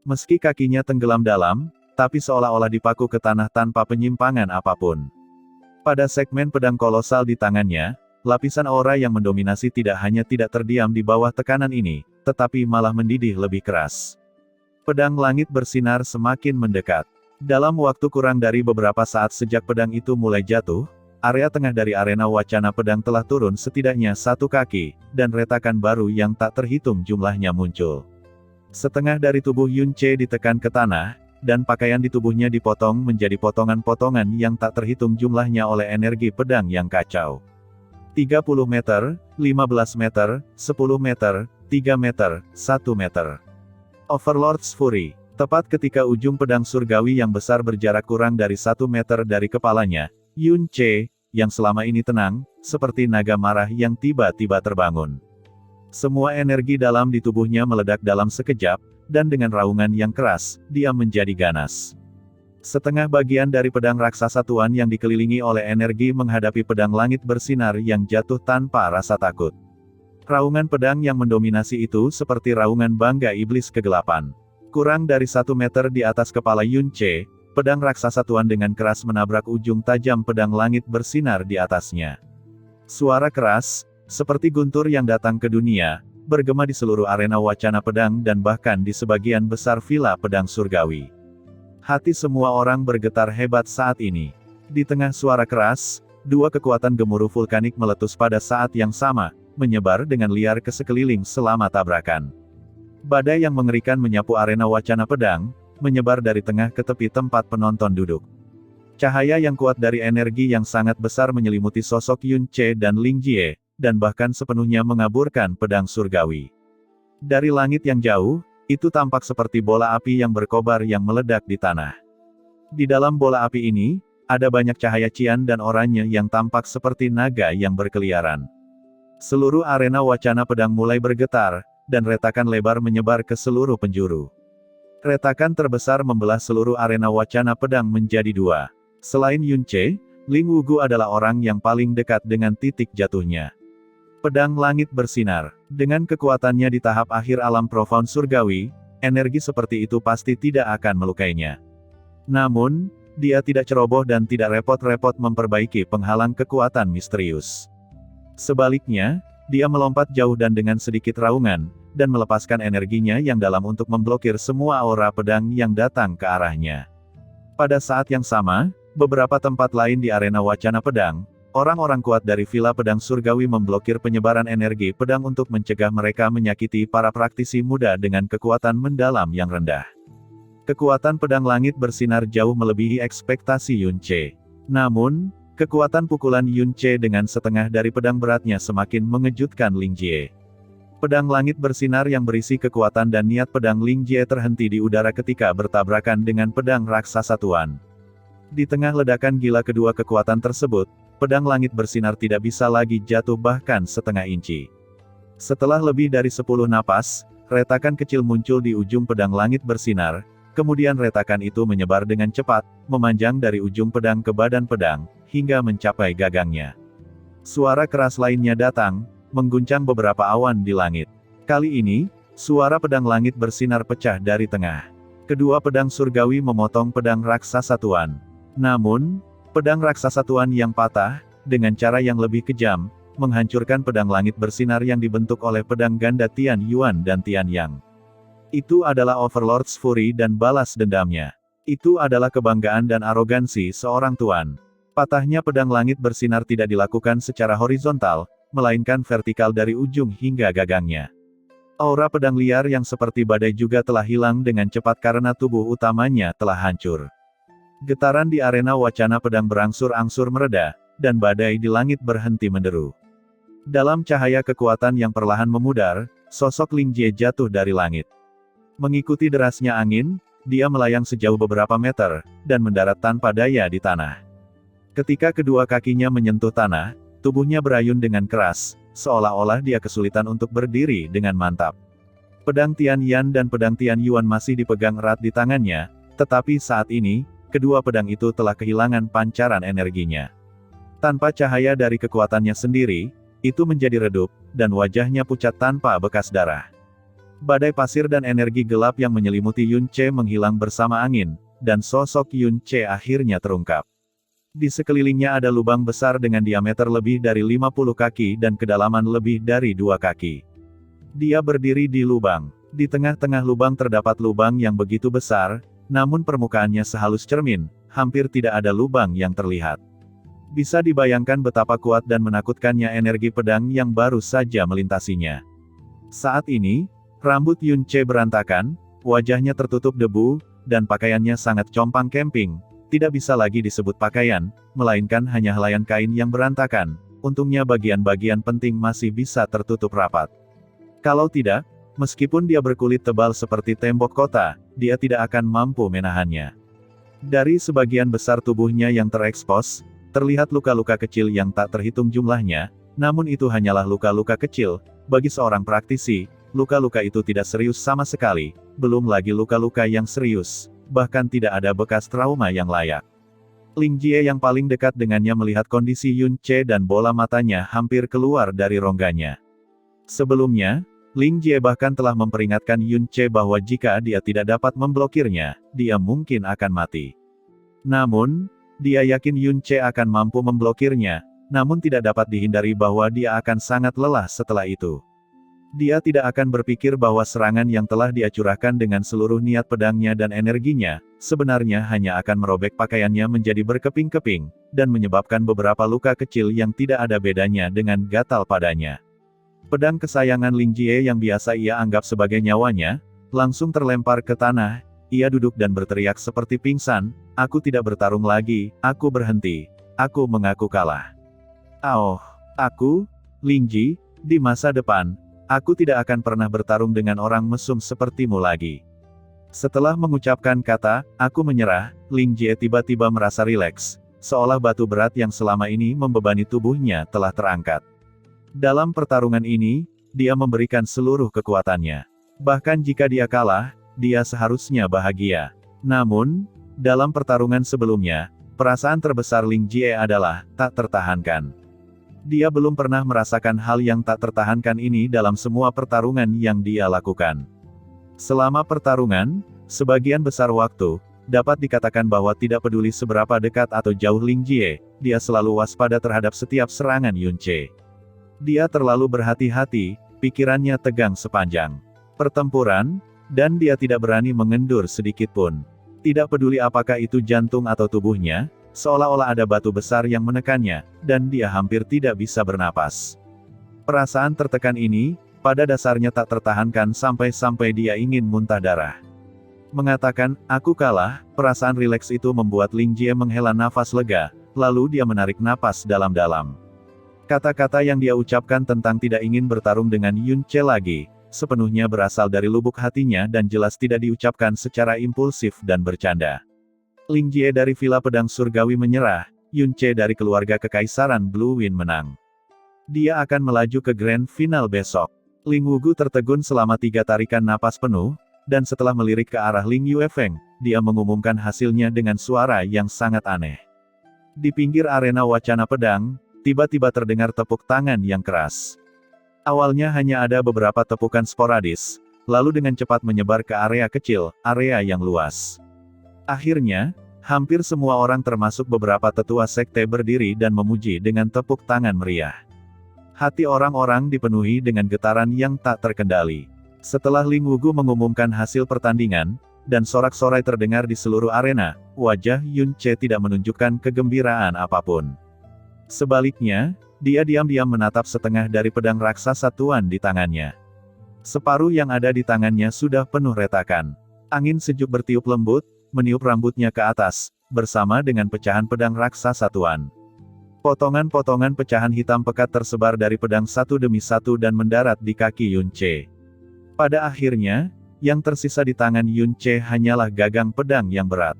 Meski kakinya tenggelam dalam, tapi seolah-olah dipaku ke tanah tanpa penyimpangan apapun. Pada segmen pedang kolosal di tangannya, lapisan aura yang mendominasi tidak hanya tidak terdiam di bawah tekanan ini, tetapi malah mendidih lebih keras. Pedang langit bersinar semakin mendekat. Dalam waktu kurang dari beberapa saat sejak pedang itu mulai jatuh, area tengah dari arena wacana pedang telah turun setidaknya 1 kaki, dan retakan baru yang tak terhitung jumlahnya muncul. Setengah dari tubuh Yun Ce ditekan ke tanah, dan pakaian di tubuhnya dipotong menjadi potongan-potongan yang tak terhitung jumlahnya oleh energi pedang yang kacau. 30 meter, 15 meter, 10 meter, 3 meter, 1 meter. Overlord's Fury. Tepat ketika ujung pedang surgawi yang besar berjarak kurang dari 1 meter dari kepalanya, Yun Ce, yang selama ini tenang, seperti naga marah yang tiba-tiba terbangun. Semua energi dalam di tubuhnya meledak dalam sekejap, dan dengan raungan yang keras, dia menjadi ganas. Setengah bagian dari pedang raksasa tuan yang dikelilingi oleh energi menghadapi pedang langit bersinar yang jatuh tanpa rasa takut. Raungan pedang yang mendominasi itu seperti raungan bangga iblis kegelapan. Kurang dari 1 meter di atas kepala Yun Ce, pedang raksasa tuan dengan keras menabrak ujung tajam pedang langit bersinar di atasnya. Suara keras, seperti guntur yang datang ke dunia, bergema di seluruh arena wacana pedang dan bahkan di sebagian besar villa pedang surgawi. Hati semua orang bergetar hebat saat ini. Di tengah suara keras, 2 kekuatan gemuruh vulkanik meletus pada saat yang sama, menyebar dengan liar ke sekeliling selama tabrakan. Badai yang mengerikan menyapu arena wacana pedang, menyebar dari tengah ke tepi tempat penonton duduk. Cahaya yang kuat dari energi yang sangat besar menyelimuti sosok Yun Ce dan Ling Jie, dan bahkan sepenuhnya mengaburkan pedang surgawi. Dari langit yang jauh, itu tampak seperti bola api yang berkobar yang meledak di tanah. Di dalam bola api ini, ada banyak cahaya cian dan oranye yang tampak seperti naga yang berkeliaran. Seluruh arena wacana pedang mulai bergetar, dan retakan lebar menyebar ke seluruh penjuru. Retakan terbesar membelah seluruh arena wacana pedang menjadi 2. Selain Yun Ce, Ling Wugu adalah orang yang paling dekat dengan titik jatuhnya. Pedang langit bersinar. Dengan kekuatannya di tahap akhir alam profound surgawi, energi seperti itu pasti tidak akan melukainya. Namun, dia tidak ceroboh dan tidak repot-repot memperbaiki penghalang kekuatan misterius. Sebaliknya, dia melompat jauh dan dengan sedikit raungan, dan melepaskan energinya yang dalam untuk memblokir semua aura pedang yang datang ke arahnya. Pada saat yang sama, beberapa tempat lain di arena wacana pedang, orang-orang kuat dari Villa Pedang Surgawi memblokir penyebaran energi pedang untuk mencegah mereka menyakiti para praktisi muda dengan kekuatan mendalam yang rendah. Kekuatan pedang langit bersinar jauh melebihi ekspektasi Yun Ce. Namun, kekuatan pukulan Yun Ce dengan setengah dari pedang beratnya semakin mengejutkan Ling Jie. Pedang langit bersinar yang berisi kekuatan dan niat pedang Ling Jie terhenti di udara ketika bertabrakan dengan pedang raksasa tuan. Di tengah ledakan gila kedua kekuatan tersebut, pedang langit bersinar tidak bisa lagi jatuh bahkan setengah inci. Setelah lebih dari 10 napas, retakan kecil muncul di ujung pedang langit bersinar, kemudian retakan itu menyebar dengan cepat, memanjang dari ujung pedang ke badan pedang, hingga mencapai gagangnya. Suara keras lainnya datang, mengguncang beberapa awan di langit. Kali ini, suara pedang langit bersinar pecah dari tengah. Kedua pedang surgawi memotong pedang raksasa tuan. Namun, pedang raksasa tuan yang patah, dengan cara yang lebih kejam, menghancurkan pedang langit bersinar yang dibentuk oleh pedang ganda Tian Yuan dan Tian Yang. Itu adalah Overlord's Fury dan balas dendamnya. Itu adalah kebanggaan dan arogansi seorang tuan. Patahnya pedang langit bersinar tidak dilakukan secara horizontal, melainkan vertikal dari ujung hingga gagangnya. Aura pedang liar yang seperti badai juga telah hilang dengan cepat karena tubuh utamanya telah hancur. Getaran di arena wacana pedang berangsur-angsur mereda, dan badai di langit berhenti menderu. Dalam cahaya kekuatan yang perlahan memudar, sosok Ling Jie jatuh dari langit. Mengikuti derasnya angin, dia melayang sejauh beberapa meter, dan mendarat tanpa daya di tanah. Ketika kedua kakinya menyentuh tanah, tubuhnya berayun dengan keras, seolah-olah dia kesulitan untuk berdiri dengan mantap. Pedang Tian Yan dan pedang Tian Yuan masih dipegang erat di tangannya, tetapi saat ini, kedua pedang itu telah kehilangan pancaran energinya. Tanpa cahaya dari kekuatannya sendiri, itu menjadi redup, dan wajahnya pucat tanpa bekas darah. Badai pasir dan energi gelap yang menyelimuti Yun Ce menghilang bersama angin, dan sosok Yun Ce akhirnya terungkap. Di sekelilingnya ada lubang besar dengan diameter lebih dari 50 kaki dan kedalaman lebih dari 2 kaki. Dia berdiri di lubang. Di tengah-tengah lubang terdapat lubang yang begitu besar, namun permukaannya sehalus cermin, hampir tidak ada lubang yang terlihat. Bisa dibayangkan betapa kuat dan menakutkannya energi pedang yang baru saja melintasinya. Saat ini, rambut Yun Ce berantakan, wajahnya tertutup debu, dan pakaiannya sangat compang camping. Tidak bisa lagi disebut pakaian, melainkan hanya helaian kain yang berantakan. Untungnya bagian-bagian penting masih bisa tertutup rapat. Kalau tidak, meskipun dia berkulit tebal seperti tembok kota, dia tidak akan mampu menahannya. Dari sebagian besar tubuhnya yang terekspos, terlihat luka-luka kecil yang tak terhitung jumlahnya, namun itu hanyalah luka-luka kecil. Bagi seorang praktisi, luka-luka itu tidak serius sama sekali, belum lagi luka-luka yang serius, bahkan tidak ada bekas trauma yang layak. Ling Jie yang paling dekat dengannya melihat kondisi Yun Ce dan bola matanya hampir keluar dari rongganya. Sebelumnya, Ling Jie bahkan telah memperingatkan Yun Ce bahwa jika dia tidak dapat memblokirnya, dia mungkin akan mati. Namun, dia yakin Yun Ce akan mampu memblokirnya, namun tidak dapat dihindari bahwa dia akan sangat lelah setelah itu. Dia tidak akan berpikir bahwa serangan yang telah dia curahkan dengan seluruh niat pedangnya dan energinya, sebenarnya hanya akan merobek pakaiannya menjadi berkeping-keping, dan menyebabkan beberapa luka kecil yang tidak ada bedanya dengan gatal padanya. Pedang kesayangan Ling Jie yang biasa ia anggap sebagai nyawanya, langsung terlempar ke tanah. Ia duduk dan berteriak seperti pingsan, "Aku tidak bertarung lagi, aku berhenti. Aku mengaku kalah. Oh, aku, Ling Ji, di masa depan, aku tidak akan pernah bertarung dengan orang mesum sepertimu lagi." Setelah mengucapkan kata, "Aku menyerah," Ling Ji tiba-tiba merasa rileks, seolah batu berat yang selama ini membebani tubuhnya telah terangkat. Dalam pertarungan ini, dia memberikan seluruh kekuatannya. Bahkan jika dia kalah, dia seharusnya bahagia. Namun, dalam pertarungan sebelumnya, perasaan terbesar Ling Jie adalah tak tertahankan. Dia belum pernah merasakan hal yang tak tertahankan ini dalam semua pertarungan yang dia lakukan. Selama pertarungan, sebagian besar waktu, dapat dikatakan bahwa tidak peduli seberapa dekat atau jauh Ling Jie, dia selalu waspada terhadap setiap serangan Yun Ce. Dia terlalu berhati-hati, pikirannya tegang sepanjang pertempuran, dan dia tidak berani mengendur sedikit pun. Tidak peduli apakah itu jantung atau tubuhnya, seolah-olah ada batu besar yang menekannya, dan dia hampir tidak bisa bernapas. Perasaan tertekan ini, pada dasarnya tak tertahankan sampai-sampai dia ingin muntah darah. Mengatakan, "Aku kalah," perasaan rileks itu membuat Ling Jie menghela nafas lega, lalu dia menarik napas dalam-dalam. Kata-kata yang dia ucapkan tentang tidak ingin bertarung dengan Yun Ce lagi, sepenuhnya berasal dari lubuk hatinya dan jelas tidak diucapkan secara impulsif dan bercanda. Ling Jie dari Villa Pedang Surgawi menyerah, Yun Ce dari keluarga Kekaisaran Blue Wind menang. Dia akan melaju ke Grand Final besok. Ling Wugu tertegun selama 3 tarikan napas penuh, dan setelah melirik ke arah Ling Yuefeng, dia mengumumkan hasilnya dengan suara yang sangat aneh. Di pinggir arena wacana pedang, tiba-tiba terdengar tepuk tangan yang keras. Awalnya hanya ada beberapa tepukan sporadis, lalu dengan cepat menyebar ke area kecil, area yang luas. Akhirnya, hampir semua orang termasuk beberapa tetua sekte berdiri dan memuji dengan tepuk tangan meriah. Hati orang-orang dipenuhi dengan getaran yang tak terkendali. Setelah Ling Wugu mengumumkan hasil pertandingan, dan sorak-sorai terdengar di seluruh arena, wajah Yun Ce tidak menunjukkan kegembiraan apapun. Sebaliknya, dia diam-diam menatap setengah dari pedang raksasa tuan di tangannya. Separuh yang ada di tangannya sudah penuh retakan. Angin sejuk bertiup lembut, meniup rambutnya ke atas, bersama dengan pecahan pedang raksasa tuan. Potongan-potongan pecahan hitam pekat tersebar dari pedang satu demi satu dan mendarat di kaki Yun Ce. Pada akhirnya, yang tersisa di tangan Yun Ce hanyalah gagang pedang yang berat.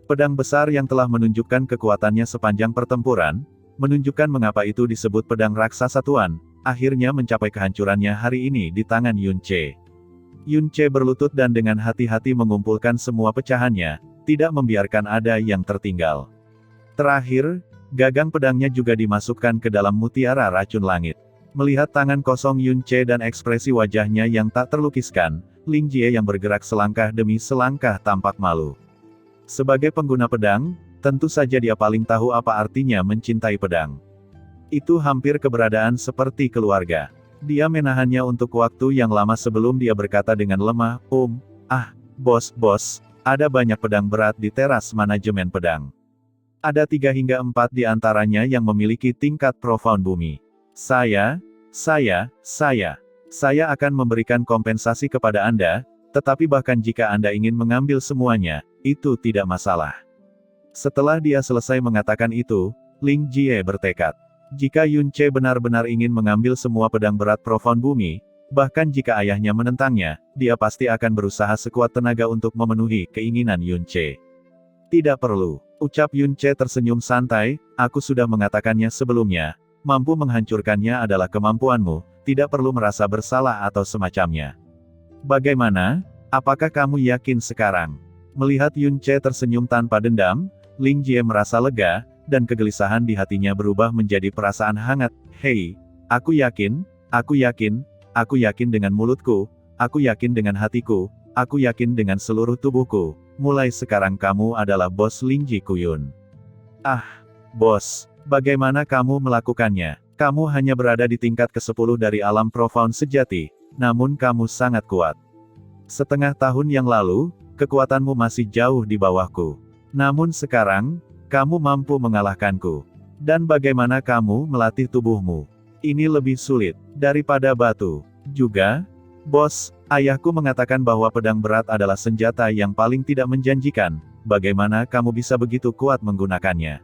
Pedang besar yang telah menunjukkan kekuatannya sepanjang pertempuran, menunjukkan mengapa itu disebut pedang raksasa tuan, akhirnya mencapai kehancurannya hari ini di tangan Yun Ce. Yun Ce berlutut dan dengan hati-hati mengumpulkan semua pecahannya, tidak membiarkan ada yang tertinggal. Terakhir, gagang pedangnya juga dimasukkan ke dalam mutiara racun langit. Melihat tangan kosong Yun Ce dan ekspresi wajahnya yang tak terlukiskan, Ling Jie yang bergerak selangkah demi selangkah tampak malu. Sebagai pengguna pedang, tentu saja dia paling tahu apa artinya mencintai pedang. Itu hampir keberadaan seperti keluarga. Dia menahannya untuk waktu yang lama sebelum dia berkata dengan lemah, bos, ada banyak pedang berat di teras manajemen pedang. Ada 3 hingga 4 di antaranya yang memiliki tingkat profound bumi. Saya akan memberikan kompensasi kepada Anda, tetapi bahkan jika Anda ingin mengambil semuanya, itu tidak masalah. Setelah dia selesai mengatakan itu, Ling Jie bertekad. Jika Yun Che benar-benar ingin mengambil semua pedang berat profound bumi, bahkan jika ayahnya menentangnya, dia pasti akan berusaha sekuat tenaga untuk memenuhi keinginan Yun Che. Tidak perlu, ucap Yun Che tersenyum santai, aku sudah mengatakannya sebelumnya, mampu menghancurkannya adalah kemampuanmu, tidak perlu merasa bersalah atau semacamnya. Bagaimana? Apakah kamu yakin sekarang? Melihat Yun Che tersenyum tanpa dendam, Ling Jie merasa lega, dan kegelisahan di hatinya berubah menjadi perasaan hangat. Hei, aku yakin dengan mulutku, aku yakin dengan hatiku, aku yakin dengan seluruh tubuhku. Mulai sekarang kamu adalah bos Lingji Kuyun. Ah, bos, bagaimana kamu melakukannya? Kamu hanya berada di tingkat ke-10 dari alam profound sejati, namun kamu sangat kuat. Setengah tahun yang lalu, kekuatanmu masih jauh di bawahku. Namun sekarang, kamu mampu mengalahkanku. Dan bagaimana kamu melatih tubuhmu? Ini lebih sulit daripada batu. Juga, bos, ayahku mengatakan bahwa pedang berat adalah senjata yang paling tidak menjanjikan. Bagaimana kamu bisa begitu kuat menggunakannya?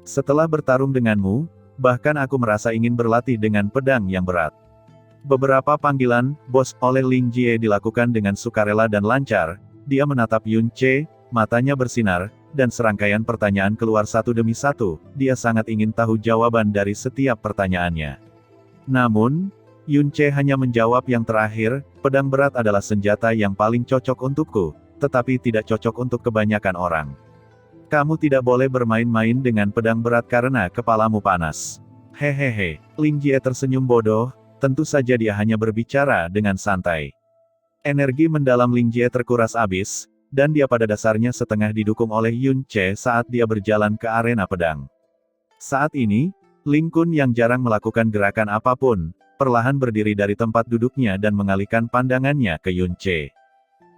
Setelah bertarung denganmu, bahkan aku merasa ingin berlatih dengan pedang yang berat. Beberapa panggilan, bos, oleh Ling Jie dilakukan dengan sukarela dan lancar. Dia menatap Yun Che, matanya bersinar, dan serangkaian pertanyaan keluar satu demi satu. Dia sangat ingin tahu jawaban dari setiap pertanyaannya. Namun, Yun Che hanya menjawab yang terakhir, pedang berat adalah senjata yang paling cocok untukku, tetapi tidak cocok untuk kebanyakan orang. Kamu tidak boleh bermain-main dengan pedang berat karena kepalamu panas. Hehehe, Ling Jie tersenyum bodoh, tentu saja dia hanya berbicara dengan santai. Energi mendalam Ling Jie terkuras habis, dan dia pada dasarnya setengah didukung oleh Yun Che saat dia berjalan ke arena pedang. Saat ini, Ling Kun yang jarang melakukan gerakan apapun, perlahan berdiri dari tempat duduknya dan mengalihkan pandangannya ke Yun Che.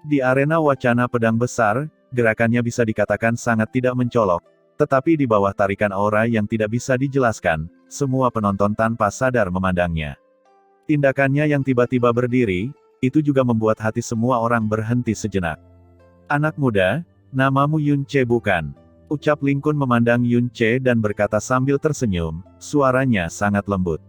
Di arena wacana pedang besar, gerakannya bisa dikatakan sangat tidak mencolok, tetapi di bawah tarikan aura yang tidak bisa dijelaskan, semua penonton tanpa sadar memandangnya. Tindakannya yang tiba-tiba berdiri, itu juga membuat hati semua orang berhenti sejenak. Anak muda, namamu Yun Che bukan? Ucap Ling Kun memandang Yun Che dan berkata sambil tersenyum, suaranya sangat lembut.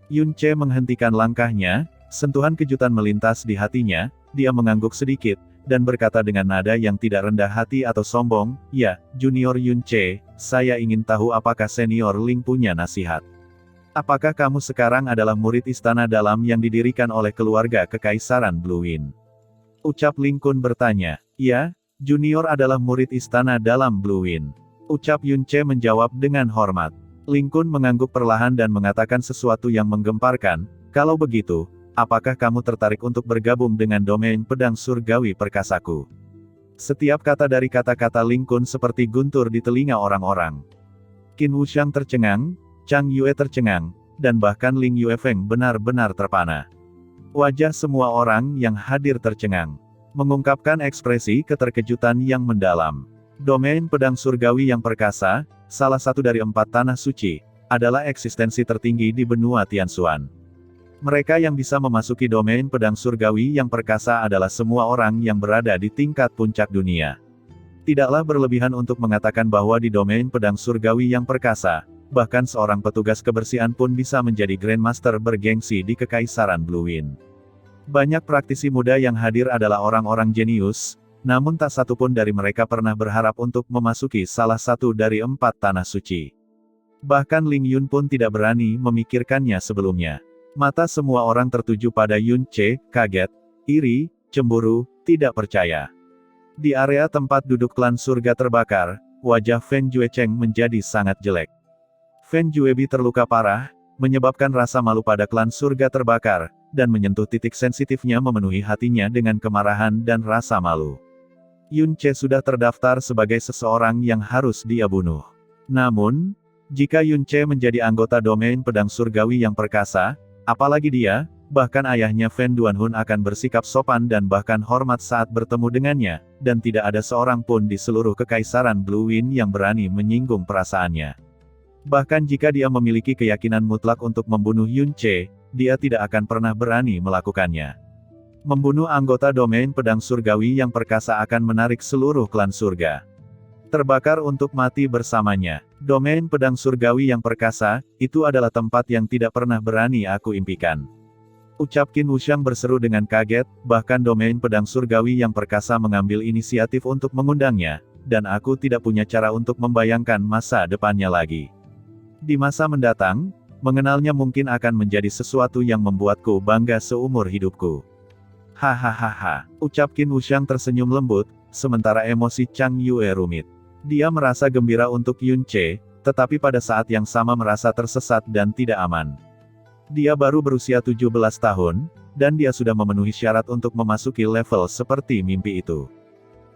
Yun Che menghentikan langkahnya, sentuhan kejutan melintas di hatinya, dia mengangguk sedikit, dan berkata dengan nada yang tidak rendah hati atau sombong, ya, Junior Yun Che, saya ingin tahu apakah Senior Ling punya nasihat. Apakah kamu sekarang adalah murid istana dalam yang didirikan oleh keluarga Kekaisaran Blue Wind? Ucap Ling Kun bertanya, ya, Junior adalah murid istana dalam Blue Wind. Ucap Yun Che menjawab dengan hormat. Ling Kun mengangguk perlahan dan mengatakan sesuatu yang menggemparkan, kalau begitu, apakah kamu tertarik untuk bergabung dengan domain pedang surgawi perkasaku? Setiap kata dari kata-kata Ling Kun seperti guntur di telinga orang-orang. Qin Wuxiang tercengang, Chang Yue tercengang, dan bahkan Ling Yuefeng benar-benar terpana. Wajah semua orang yang hadir tercengang, mengungkapkan ekspresi keterkejutan yang mendalam. Domain pedang surgawi yang perkasa, salah satu dari 4 tanah suci, adalah eksistensi tertinggi di benua Tianxuan. Mereka yang bisa memasuki domain pedang surgawi yang perkasa adalah semua orang yang berada di tingkat puncak dunia. Tidaklah berlebihan untuk mengatakan bahwa di domain pedang surgawi yang perkasa, bahkan seorang petugas kebersihan pun bisa menjadi Grandmaster bergengsi di Kekaisaran Blue Wind. Banyak praktisi muda yang hadir adalah orang-orang jenius, namun tak satu pun dari mereka pernah berharap untuk memasuki salah satu dari 4 tanah suci. Bahkan Ling Yun pun tidak berani memikirkannya sebelumnya. Mata semua orang tertuju pada Yun Che, kaget, iri, cemburu, tidak percaya. Di area tempat duduk klan surga terbakar, wajah Fen Juecheng menjadi sangat jelek. Fen Juebi terluka parah, menyebabkan rasa malu pada klan surga terbakar, dan menyentuh titik sensitifnya memenuhi hatinya dengan kemarahan dan rasa malu. Yun Che sudah terdaftar sebagai seseorang yang harus dia bunuh. Namun, jika Yun Che menjadi anggota domain pedang surgawi yang perkasa, apalagi dia, bahkan ayahnya Fen Duanhun akan bersikap sopan dan bahkan hormat saat bertemu dengannya, dan tidak ada seorang pun di seluruh kekaisaran Blue Wind yang berani menyinggung perasaannya. Bahkan jika dia memiliki keyakinan mutlak untuk membunuh Yun Ce, dia tidak akan pernah berani melakukannya. Membunuh anggota domain pedang surgawi yang perkasa akan menarik seluruh klan surga. Terbakar untuk mati bersamanya. Domain pedang surgawi yang perkasa, itu adalah tempat yang tidak pernah berani aku impikan. Ucap Qin Wuxiang berseru dengan kaget, bahkan domain pedang surgawi yang perkasa mengambil inisiatif untuk mengundangnya, dan aku tidak punya cara untuk membayangkan masa depannya lagi. Di masa mendatang, mengenalnya mungkin akan menjadi sesuatu yang membuatku bangga seumur hidupku. Hahaha, ucap Qin Wuxiang tersenyum lembut, sementara emosi Chang Yue rumit. Dia merasa gembira untuk Yun Ce, tetapi pada saat yang sama merasa tersesat dan tidak aman. Dia baru berusia 17 tahun, dan dia sudah memenuhi syarat untuk memasuki level seperti mimpi itu.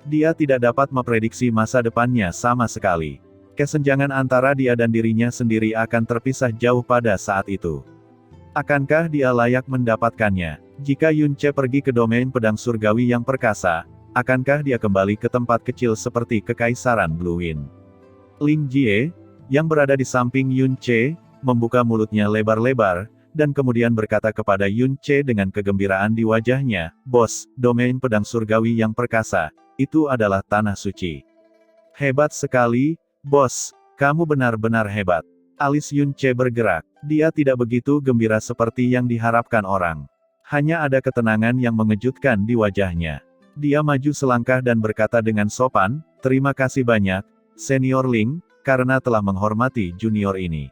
Dia tidak dapat memprediksi masa depannya sama sekali. Kesenjangan antara dia dan dirinya sendiri akan terpisah jauh pada saat itu. Akankah dia layak mendapatkannya? Jika Yun Ce pergi ke domain pedang surgawi yang perkasa, akankah dia kembali ke tempat kecil seperti Kekaisaran Blue Wind? Ling Jie, yang berada di samping Yun Ce, membuka mulutnya lebar-lebar, dan kemudian berkata kepada Yun Ce dengan kegembiraan di wajahnya, "Bos, domain pedang surgawi yang perkasa, itu adalah tanah suci." "Hebat sekali, bos, kamu benar-benar hebat." Alis Yun Ce bergerak. Dia tidak begitu gembira seperti yang diharapkan orang. Hanya ada ketenangan yang mengejutkan di wajahnya. Dia maju selangkah dan berkata dengan sopan, "Terima kasih banyak, Senior Ling, karena telah menghormati junior ini.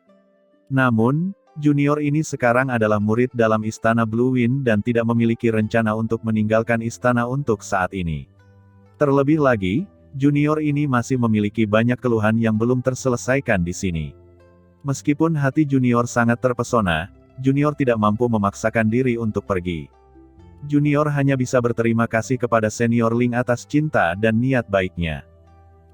Namun, junior ini sekarang adalah murid dalam Istana Blue Wind dan tidak memiliki rencana untuk meninggalkan istana untuk saat ini. Terlebih lagi, junior ini masih memiliki banyak keluhan yang belum terselesaikan di sini." Meskipun hati junior sangat terpesona, junior tidak mampu memaksakan diri untuk pergi. Junior hanya bisa berterima kasih kepada senior Ling atas cinta dan niat baiknya.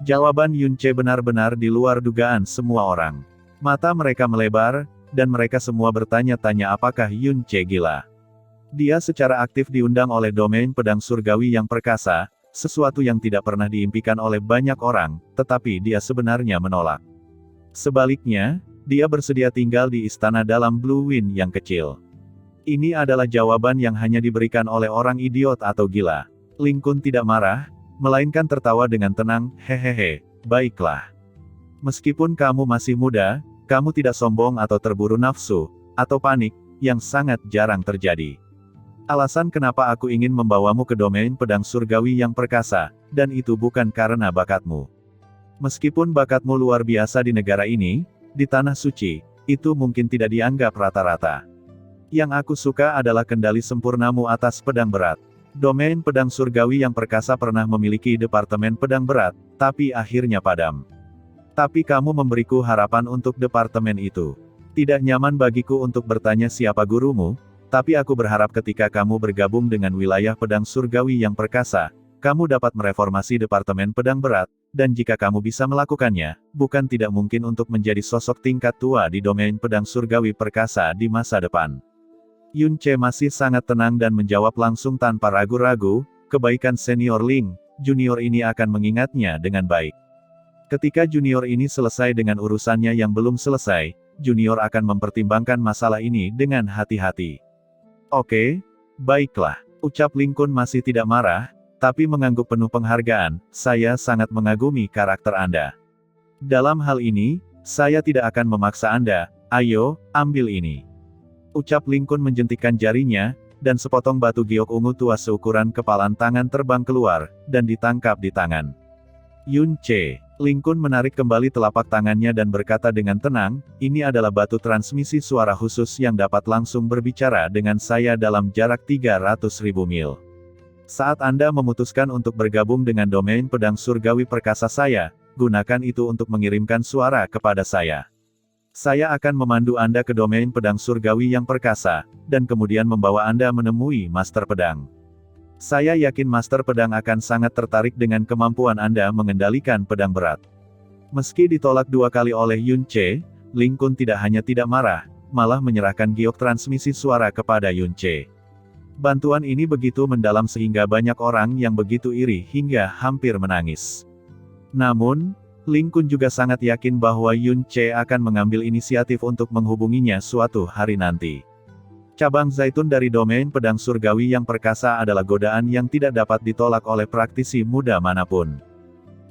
Jawaban Yun Ce benar-benar di luar dugaan semua orang. Mata mereka melebar, dan mereka semua bertanya-tanya apakah Yun Ce gila. Dia secara aktif diundang oleh domain pedang surgawi yang perkasa, sesuatu yang tidak pernah diimpikan oleh banyak orang, tetapi dia sebenarnya menolak. Sebaliknya, dia bersedia tinggal di istana dalam Blue Wind yang kecil. Ini adalah jawaban yang hanya diberikan oleh orang idiot atau gila. Ling Kun tidak marah, melainkan tertawa dengan tenang, "Hehehe, baiklah. Meskipun kamu masih muda, kamu tidak sombong atau terburu nafsu, atau panik, yang sangat jarang terjadi. Alasan kenapa aku ingin membawamu ke domain pedang surgawi yang perkasa, dan itu bukan karena bakatmu. Meskipun bakatmu luar biasa di negara ini, di tanah suci, itu mungkin tidak dianggap rata-rata. Yang aku suka adalah kendali sempurnamu atas pedang berat. Domain pedang surgawi yang perkasa pernah memiliki departemen pedang berat, tapi akhirnya padam. Tapi kamu memberiku harapan untuk departemen itu. Tidak nyaman bagiku untuk bertanya siapa gurumu, tapi aku berharap ketika kamu bergabung dengan wilayah pedang surgawi yang perkasa, kamu dapat mereformasi departemen pedang berat, dan jika kamu bisa melakukannya, bukan tidak mungkin untuk menjadi sosok tingkat tua di domain pedang surgawi perkasa di masa depan." Yun Ce masih sangat tenang dan menjawab langsung tanpa ragu-ragu, "Kebaikan senior Ling, junior ini akan mengingatnya dengan baik. Ketika junior ini selesai dengan urusannya yang belum selesai, junior akan mempertimbangkan masalah ini dengan hati-hati." "Oke, baiklah," ucap Ling Kun masih tidak marah, tapi mengangguk penuh penghargaan, "Saya sangat mengagumi karakter Anda. Dalam hal ini, saya tidak akan memaksa Anda, ayo, ambil ini." Ucap Ling Kun menjentikkan jarinya, dan sepotong batu giok ungu tua seukuran kepalan tangan terbang keluar, dan ditangkap di tangan Yun Ce. Ling Kun menarik kembali telapak tangannya dan berkata dengan tenang, "Ini adalah batu transmisi suara khusus yang dapat langsung berbicara dengan saya dalam jarak 300.000 mil. Saat Anda memutuskan untuk bergabung dengan domain pedang surgawi perkasa saya, gunakan itu untuk mengirimkan suara kepada saya. Saya akan memandu Anda ke domain pedang surgawi yang perkasa, dan kemudian membawa Anda menemui Master Pedang. Saya yakin Master Pedang akan sangat tertarik dengan kemampuan Anda mengendalikan pedang berat." Meski ditolak 2 kali oleh Yun Ce, Ling Kun tidak hanya tidak marah, malah menyerahkan giok transmisi suara kepada Yunce. Bantuan ini begitu mendalam sehingga banyak orang yang begitu iri hingga hampir menangis. Namun, Ling Kun juga sangat yakin bahwa Yunce akan mengambil inisiatif untuk menghubunginya suatu hari nanti. Cabang zaitun dari domain pedang surgawi yang perkasa adalah godaan yang tidak dapat ditolak oleh praktisi muda manapun.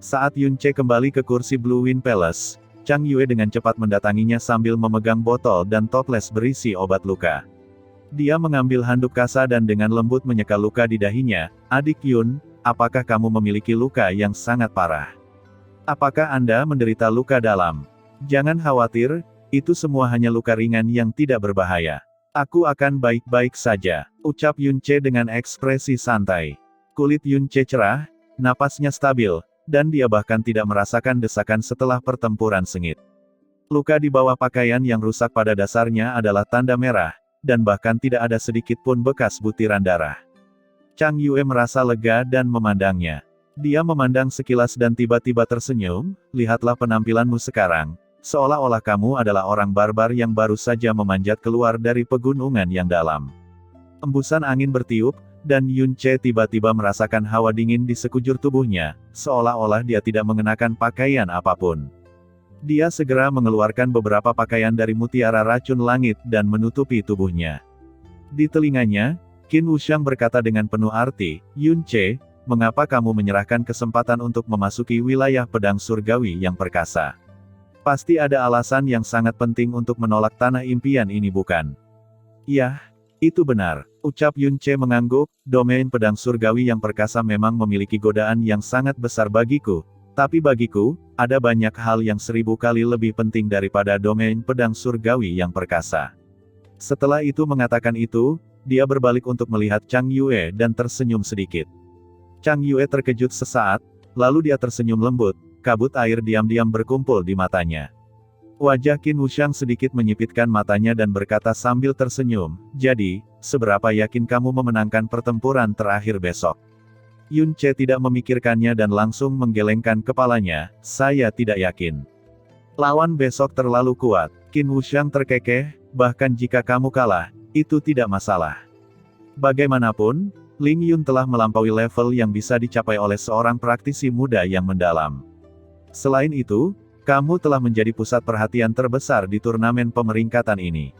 Saat Yunce kembali ke kursi Blue Wind Palace, Chang Yue dengan cepat mendatanginya sambil memegang botol dan toples berisi obat luka. Dia mengambil handuk kasa dan dengan lembut menyeka luka di dahinya. "Adik Yun, apakah kamu memiliki luka yang sangat parah? Apakah Anda menderita luka dalam? Jangan khawatir, itu semua hanya luka ringan yang tidak berbahaya. Aku akan baik-baik saja," ucap Yunce dengan ekspresi santai. Kulit Yunce cerah, napasnya stabil, dan dia bahkan tidak merasakan desakan setelah pertempuran sengit. Luka di bawah pakaian yang rusak pada dasarnya adalah tanda merah, dan bahkan tidak ada sedikit pun bekas butiran darah. Chang Yue merasa lega dan memandangnya. Dia memandang sekilas dan tiba-tiba tersenyum. "Lihatlah penampilanmu sekarang, seolah-olah kamu adalah orang barbar yang baru saja memanjat keluar dari pegunungan yang dalam." Embusan angin bertiup, dan Yunce tiba-tiba merasakan hawa dingin di sekujur tubuhnya, seolah-olah dia tidak mengenakan pakaian apapun. Dia segera mengeluarkan beberapa pakaian dari mutiara racun langit dan menutupi tubuhnya. Di telinganya, Qin Wuxiang berkata dengan penuh arti, "Yunce, mengapa kamu menyerahkan kesempatan untuk memasuki wilayah pedang surgawi yang perkasa? Pasti ada alasan yang sangat penting untuk menolak tanah impian ini bukan?" "Yah, itu benar," ucap Yunce mengangguk. "Domain pedang surgawi yang perkasa memang memiliki godaan yang sangat besar bagiku. Tapi bagiku, ada banyak hal yang 1000 kali lebih penting daripada domain pedang surgawi yang perkasa." Setelah itu mengatakan itu, dia berbalik untuk melihat Chang Yue dan tersenyum sedikit. Chang Yue terkejut sesaat, lalu dia tersenyum lembut, kabut air diam-diam berkumpul di matanya. Wajah Qin Wuxiang sedikit menyipitkan matanya dan berkata sambil tersenyum, "Jadi, seberapa yakin kamu memenangkan pertempuran terakhir besok?" Yunce tidak memikirkannya dan langsung menggelengkan kepalanya, "Saya tidak yakin. Lawan besok terlalu kuat." Qin Wuxiang terkekeh, "Bahkan jika kamu kalah, itu tidak masalah. Bagaimanapun, Ling Yun telah melampaui level yang bisa dicapai oleh seorang praktisi muda yang mendalam. Selain itu, kamu telah menjadi pusat perhatian terbesar di turnamen pemeringkatan ini.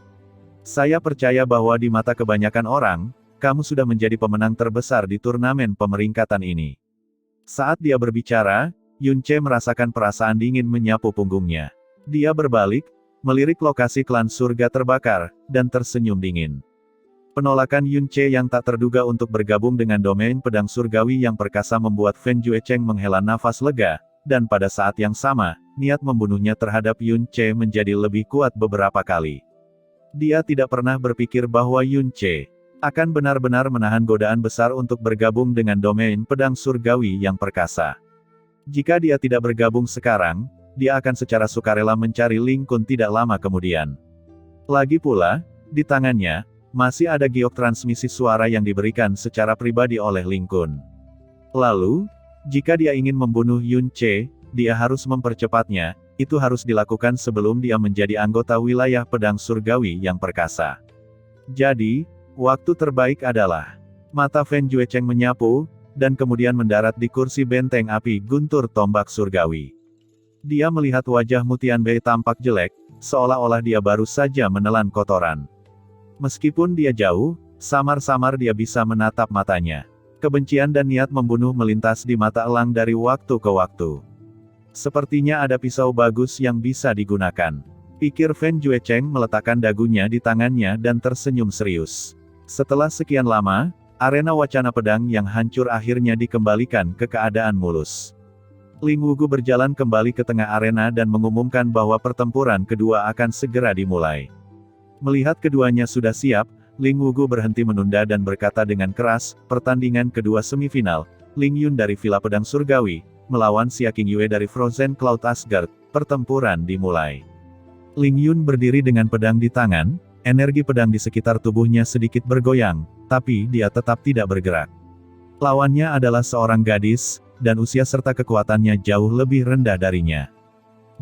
Saya percaya bahwa di mata kebanyakan orang, kamu sudah menjadi pemenang terbesar di turnamen pemeringkatan ini." Saat dia berbicara, Yunce merasakan perasaan dingin menyapu punggungnya. Dia berbalik, melirik lokasi klan surga terbakar, dan tersenyum dingin. Penolakan Yunce yang tak terduga untuk bergabung dengan domain pedang surgawi yang perkasa membuat Fen Juecheng menghela nafas lega, dan pada saat yang sama, niat membunuhnya terhadap Yunce menjadi lebih kuat beberapa kali. Dia tidak pernah berpikir bahwa Yunce akan benar-benar menahan godaan besar untuk bergabung dengan domain pedang surgawi yang perkasa. Jika dia tidak bergabung sekarang, dia akan secara sukarela mencari Ling Kun tidak lama kemudian. Lagi pula, di tangannya, masih ada giok transmisi suara yang diberikan secara pribadi oleh Ling Kun. Lalu, jika dia ingin membunuh Yunce, dia harus mempercepatnya, itu harus dilakukan sebelum dia menjadi anggota wilayah pedang surgawi yang perkasa. Jadi, waktu terbaik adalah. Mata Fen Juecheng menyapu, dan kemudian mendarat di kursi benteng api guntur tombak surgawi. Dia melihat wajah Mutian Bei tampak jelek, seolah-olah dia baru saja menelan kotoran. Meskipun dia jauh, samar-samar dia bisa menatap matanya. Kebencian dan niat membunuh melintas di mata elang dari waktu ke waktu. Sepertinya ada pisau bagus yang bisa digunakan, pikir Fen Juecheng meletakkan dagunya di tangannya dan tersenyum serius. Setelah sekian lama, arena wacana pedang yang hancur akhirnya dikembalikan ke keadaan mulus. Ling Wugu berjalan kembali ke tengah arena dan mengumumkan bahwa pertempuran kedua akan segera dimulai. Melihat keduanya sudah siap, Ling Wugu berhenti menunda dan berkata dengan keras, "Pertandingan kedua semifinal, Ling Yun dari Villa Pedang Surgawi, melawan Xia King Yue dari Frozen Cloud Asgard, pertempuran dimulai." Ling Yun berdiri dengan pedang di tangan, energi pedang di sekitar tubuhnya sedikit bergoyang, tapi dia tetap tidak bergerak. Lawannya adalah seorang gadis, dan usia serta kekuatannya jauh lebih rendah darinya.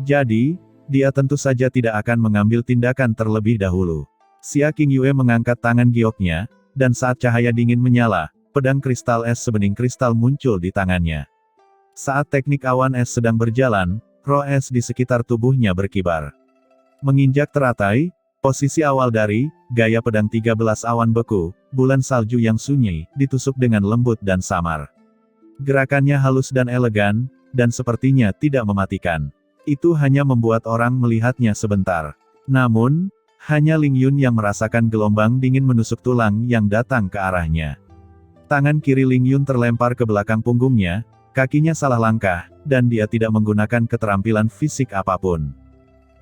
Jadi, dia tentu saja tidak akan mengambil tindakan terlebih dahulu. Xia Qingyue mengangkat tangan gioknya, dan saat cahaya dingin menyala, pedang kristal es sebening kristal muncul di tangannya. Saat teknik awan es sedang berjalan, roh es di sekitar tubuhnya berkibar. Menginjak teratai, posisi awal dari gaya pedang 13 awan beku, bulan salju yang sunyi, ditusuk dengan lembut dan samar. Gerakannya halus dan elegan, dan sepertinya tidak mematikan. Itu hanya membuat orang melihatnya sebentar. Namun, hanya Ling Yun yang merasakan gelombang dingin menusuk tulang yang datang ke arahnya. Tangan kiri Ling Yun terlempar ke belakang punggungnya, kakinya salah langkah, dan dia tidak menggunakan keterampilan fisik apapun.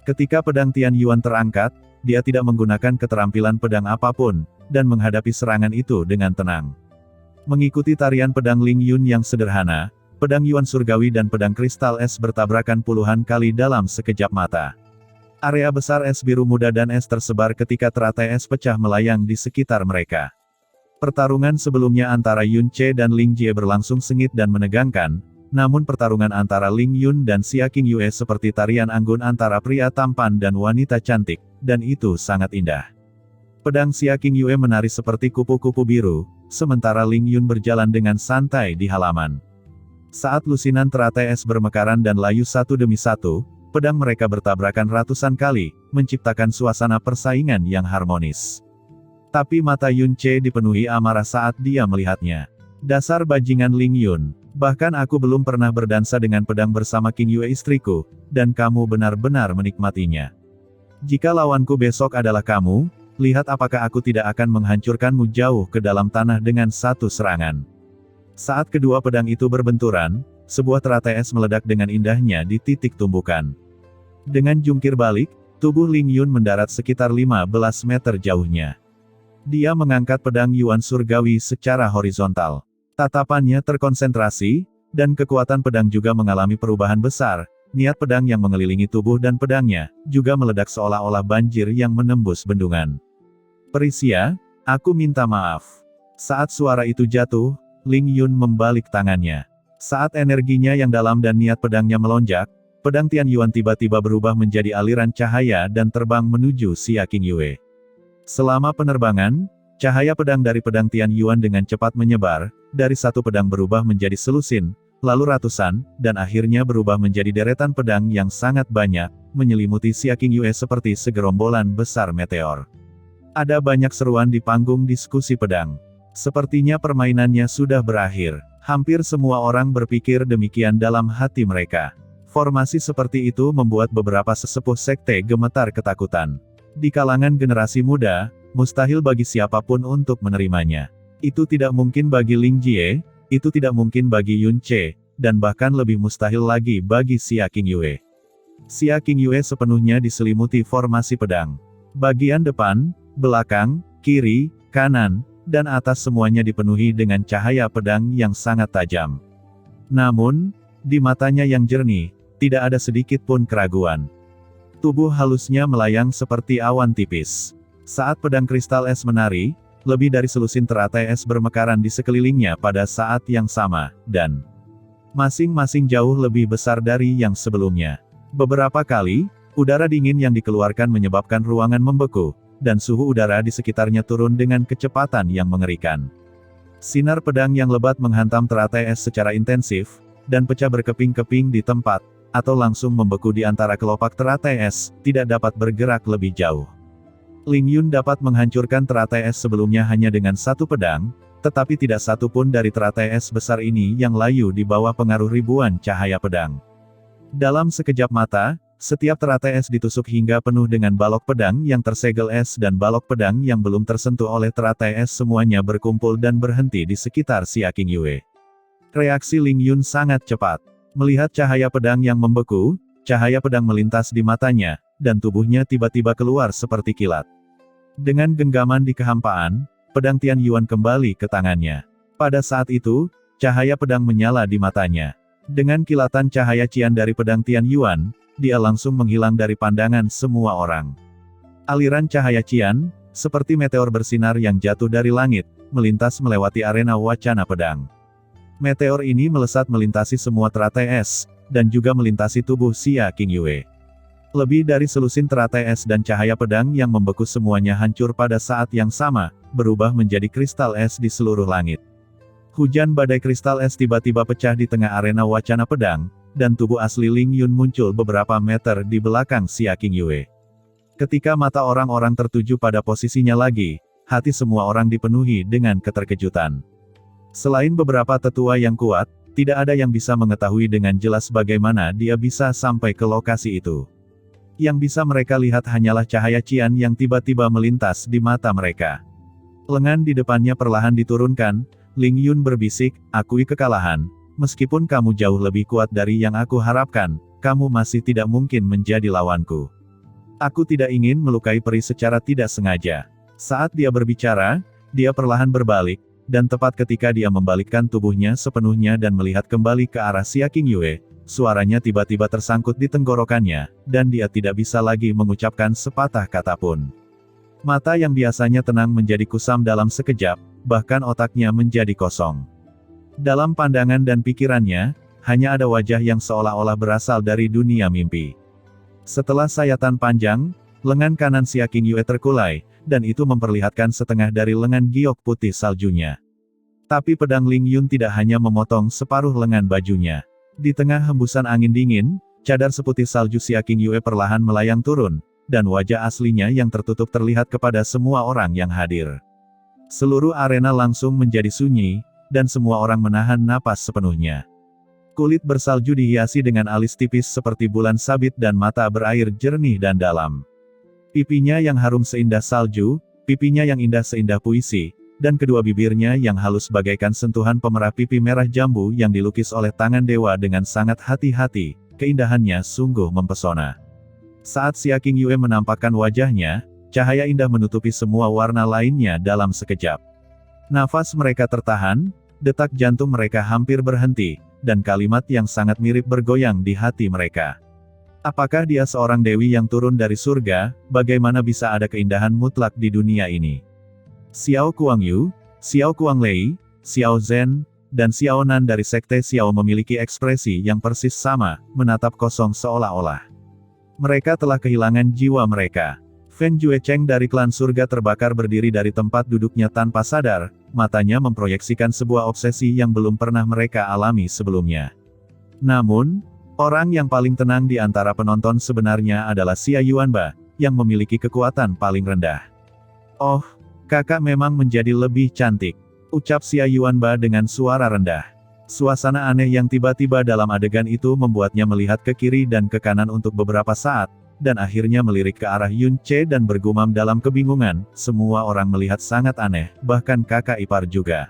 Ketika pedang Tian Yuan terangkat, dia tidak menggunakan keterampilan pedang apapun, dan menghadapi serangan itu dengan tenang. Mengikuti tarian pedang Ling Yun yang sederhana, pedang Yuan surgawi dan pedang kristal es bertabrakan puluhan kali dalam sekejap mata. Area besar es biru muda dan es tersebar ketika teratai es pecah melayang di sekitar mereka. Pertarungan sebelumnya antara Yun Ce dan Ling Jie berlangsung sengit dan menegangkan, namun pertarungan antara Ling Yun dan Xia Qingyue seperti tarian anggun antara pria tampan dan wanita cantik, dan itu sangat indah. Pedang Xia Qingyue menari seperti kupu-kupu biru, sementara Ling Yun berjalan dengan santai di halaman. Saat lusinan teratai es bermekaran dan layu satu demi satu, pedang mereka bertabrakan ratusan kali, menciptakan suasana persaingan yang harmonis. Tapi mata Yun Ce dipenuhi amarah saat dia melihatnya. Dasar bajingan Ling Yun, bahkan aku belum pernah berdansa dengan pedang bersama Qingyue istriku, dan kamu benar-benar menikmatinya. Jika lawanku besok adalah kamu, lihat apakah aku tidak akan menghancurkanmu jauh ke dalam tanah dengan satu serangan. Saat kedua pedang itu berbenturan, sebuah teratai es meledak dengan indahnya di titik tumbukan. Dengan jungkir balik, tubuh Ling Yun mendarat sekitar 15 meter jauhnya. Dia mengangkat pedang Yuan surgawi secara horizontal. Tatapannya terkonsentrasi, dan kekuatan pedang juga mengalami perubahan besar. Niat pedang yang mengelilingi tubuh dan pedangnya, juga meledak seolah-olah banjir yang menembus bendungan. Perisia, aku minta maaf. Saat suara itu jatuh, Ling Yun membalik tangannya. Saat energinya yang dalam dan niat pedangnya melonjak, pedang Tian Yuan tiba-tiba berubah menjadi aliran cahaya dan terbang menuju Xia Qingyue. Selama penerbangan, cahaya pedang dari pedang Tian Yuan dengan cepat menyebar, dari satu pedang berubah menjadi selusin, lalu ratusan, dan akhirnya berubah menjadi deretan pedang yang sangat banyak, menyelimuti Xia Qingyue seperti segerombolan besar meteor. Ada banyak seruan di panggung diskusi pedang. Sepertinya permainannya sudah berakhir. Hampir semua orang berpikir demikian dalam hati mereka. Formasi seperti itu membuat beberapa sesepuh sekte gemetar ketakutan. Di kalangan generasi muda, mustahil bagi siapapun untuk menerimanya. Itu tidak mungkin bagi Ling Jie, itu tidak mungkin bagi Yun Ce, dan bahkan lebih mustahil lagi bagi Xia Qingyue. Xia Qingyue sepenuhnya diselimuti formasi pedang. Bagian depan, belakang, kiri, kanan, dan atas semuanya dipenuhi dengan cahaya pedang yang sangat tajam. Namun, di matanya yang jernih, tidak ada sedikit pun keraguan. Tubuh halusnya melayang seperti awan tipis. Saat pedang kristal es menari, lebih dari selusin teratai es bermekaran di sekelilingnya pada saat yang sama, dan masing-masing jauh lebih besar dari yang sebelumnya. Beberapa kali, udara dingin yang dikeluarkan menyebabkan ruangan membeku, dan suhu udara di sekitarnya turun dengan kecepatan yang mengerikan. Sinar pedang yang lebat menghantam teratai es secara intensif, dan pecah berkeping-keping di tempat, atau langsung membeku di antara kelopak teratai es, tidak dapat bergerak lebih jauh. Ling Yun dapat menghancurkan teratai es sebelumnya hanya dengan satu pedang, tetapi tidak satu pun dari teratai es besar ini yang layu di bawah pengaruh ribuan cahaya pedang. Dalam sekejap mata, setiap teratai es ditusuk hingga penuh dengan balok pedang yang tersegel es dan balok pedang yang belum tersentuh oleh teratai es semuanya berkumpul dan berhenti di sekitar Xia Qingyue. Reaksi Ling Yun sangat cepat. Melihat cahaya pedang yang membeku, cahaya pedang melintas di matanya, dan tubuhnya tiba-tiba keluar seperti kilat. Dengan genggaman di kehampaan, pedang Tian Yuan kembali ke tangannya. Pada saat itu, cahaya pedang menyala di matanya. Dengan kilatan cahaya cian dari pedang Tian Yuan, dia langsung menghilang dari pandangan semua orang. Aliran cahaya cian, seperti meteor bersinar yang jatuh dari langit, melintas melewati arena wacana pedang. Meteor ini melesat melintasi semua teratai es, dan juga melintasi tubuh Xia Qingyue. Lebih dari selusin teratai es dan cahaya pedang yang membeku semuanya hancur pada saat yang sama, berubah menjadi kristal es di seluruh langit. Hujan badai kristal es tiba-tiba pecah di tengah arena wacana pedang, dan tubuh asli Ling Yun muncul beberapa meter di belakang Xia Qingyue. Ketika mata orang-orang tertuju pada posisinya lagi, hati semua orang dipenuhi dengan keterkejutan. Selain beberapa tetua yang kuat, tidak ada yang bisa mengetahui dengan jelas bagaimana dia bisa sampai ke lokasi itu. Yang bisa mereka lihat hanyalah cahaya cian yang tiba-tiba melintas di mata mereka. Lengan di depannya perlahan diturunkan, Ling Yun berbisik, "Akui kekalahan, meskipun kamu jauh lebih kuat dari yang aku harapkan, kamu masih tidak mungkin menjadi lawanku. Aku tidak ingin melukai peri secara tidak sengaja." Saat dia berbicara, dia perlahan berbalik, dan tepat ketika dia membalikkan tubuhnya sepenuhnya dan melihat kembali ke arah Xia Qingyue, suaranya tiba-tiba tersangkut di tenggorokannya, dan dia tidak bisa lagi mengucapkan sepatah kata pun. Mata yang biasanya tenang menjadi kusam dalam sekejap, bahkan otaknya menjadi kosong. Dalam pandangan dan pikirannya, hanya ada wajah yang seolah-olah berasal dari dunia mimpi. Setelah sayatan panjang, lengan kanan Xia Qingyue terkulai, dan itu memperlihatkan setengah dari lengan giok putih saljunya. Tapi pedang Ling Yun tidak hanya memotong separuh lengan bajunya. Di tengah hembusan angin dingin, cadar seputih salju Xia Qingyue perlahan melayang turun, dan wajah aslinya yang tertutup terlihat kepada semua orang yang hadir. Seluruh arena langsung menjadi sunyi, dan semua orang menahan napas sepenuhnya. Kulit bersalju dihiasi dengan alis tipis seperti bulan sabit dan mata berair jernih dan dalam. Pipinya yang harum seindah salju, pipinya yang indah seindah puisi, dan kedua bibirnya yang halus bagaikan sentuhan pemerah pipi merah jambu yang dilukis oleh tangan dewa dengan sangat hati-hati, keindahannya sungguh mempesona. Saat Xia Qingyue menampakkan wajahnya, cahaya indah menutupi semua warna lainnya dalam sekejap. Nafas mereka tertahan, detak jantung mereka hampir berhenti, dan kalimat yang sangat mirip bergoyang di hati mereka. Apakah dia seorang dewi yang turun dari surga? Bagaimana bisa ada keindahan mutlak di dunia ini? Xiao Kuangyu, Xiao Kuanglei, Xiao Zhen, dan Xiao Nan dari Sekte Xiao memiliki ekspresi yang persis sama, menatap kosong seolah-olah mereka telah kehilangan jiwa mereka. Fen Juecheng dari klan surga terbakar berdiri dari tempat duduknya tanpa sadar, matanya memproyeksikan sebuah obsesi yang belum pernah mereka alami sebelumnya. Namun, orang yang paling tenang di antara penonton sebenarnya adalah Xia Yuanba, yang memiliki kekuatan paling rendah. "Oh, kakak memang menjadi lebih cantik," ucap Xia Yuanba dengan suara rendah. Suasana aneh yang tiba-tiba dalam adegan itu membuatnya melihat ke kiri dan ke kanan untuk beberapa saat, dan akhirnya melirik ke arah Yun Ce dan bergumam dalam kebingungan, "Semua orang melihat sangat aneh, bahkan kakak ipar juga."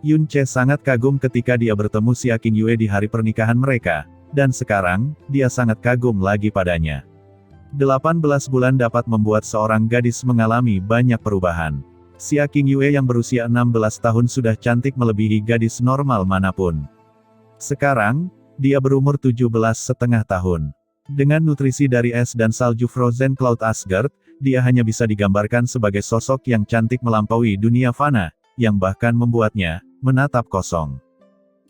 Yun Ce sangat kagum ketika dia bertemu Xia Qingyue di hari pernikahan mereka, dan sekarang, dia sangat kagum lagi padanya. 18 bulan dapat membuat seorang gadis mengalami banyak perubahan. Xia Qingyue yang berusia 16 tahun sudah cantik melebihi gadis normal manapun. Sekarang, dia berumur 17,5 tahun. Dengan nutrisi dari es dan salju Frozen Cloud Asgard, dia hanya bisa digambarkan sebagai sosok yang cantik melampaui dunia fana, yang bahkan membuatnya menatap kosong.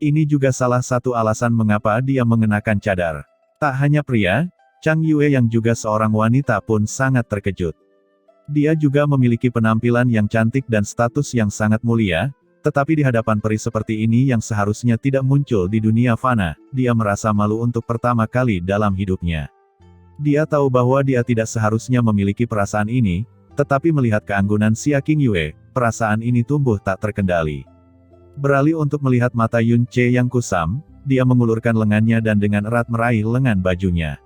Ini juga salah satu alasan mengapa dia mengenakan cadar. Tak hanya pria, Chang Yue yang juga seorang wanita pun sangat terkejut. Dia juga memiliki penampilan yang cantik dan status yang sangat mulia, tetapi di hadapan peri seperti ini yang seharusnya tidak muncul di dunia fana, dia merasa malu untuk pertama kali dalam hidupnya. Dia tahu bahwa dia tidak seharusnya memiliki perasaan ini, tetapi melihat keanggunan Xia Qingyue, perasaan ini tumbuh tak terkendali. Beralih untuk melihat mata Yun Ce yang kusam, dia mengulurkan lengannya dan dengan erat meraih lengan bajunya.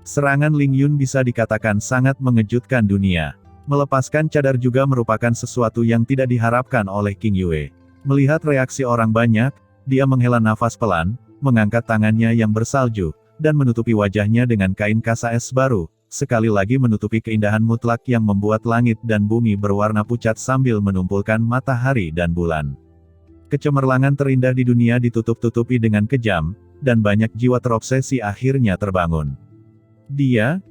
Serangan Ling Yun bisa dikatakan sangat mengejutkan dunia. Melepaskan cadar juga merupakan sesuatu yang tidak diharapkan oleh Qingyue. Melihat reaksi orang banyak, dia menghela nafas pelan, mengangkat tangannya yang bersalju, dan menutupi wajahnya dengan kain kasa es baru, sekali lagi menutupi keindahan mutlak yang membuat langit dan bumi berwarna pucat sambil menumpulkan matahari dan bulan. Kecemerlangan terindah di dunia ditutup-tutupi dengan kejam, dan banyak jiwa terobsesi akhirnya terbangun. Dia,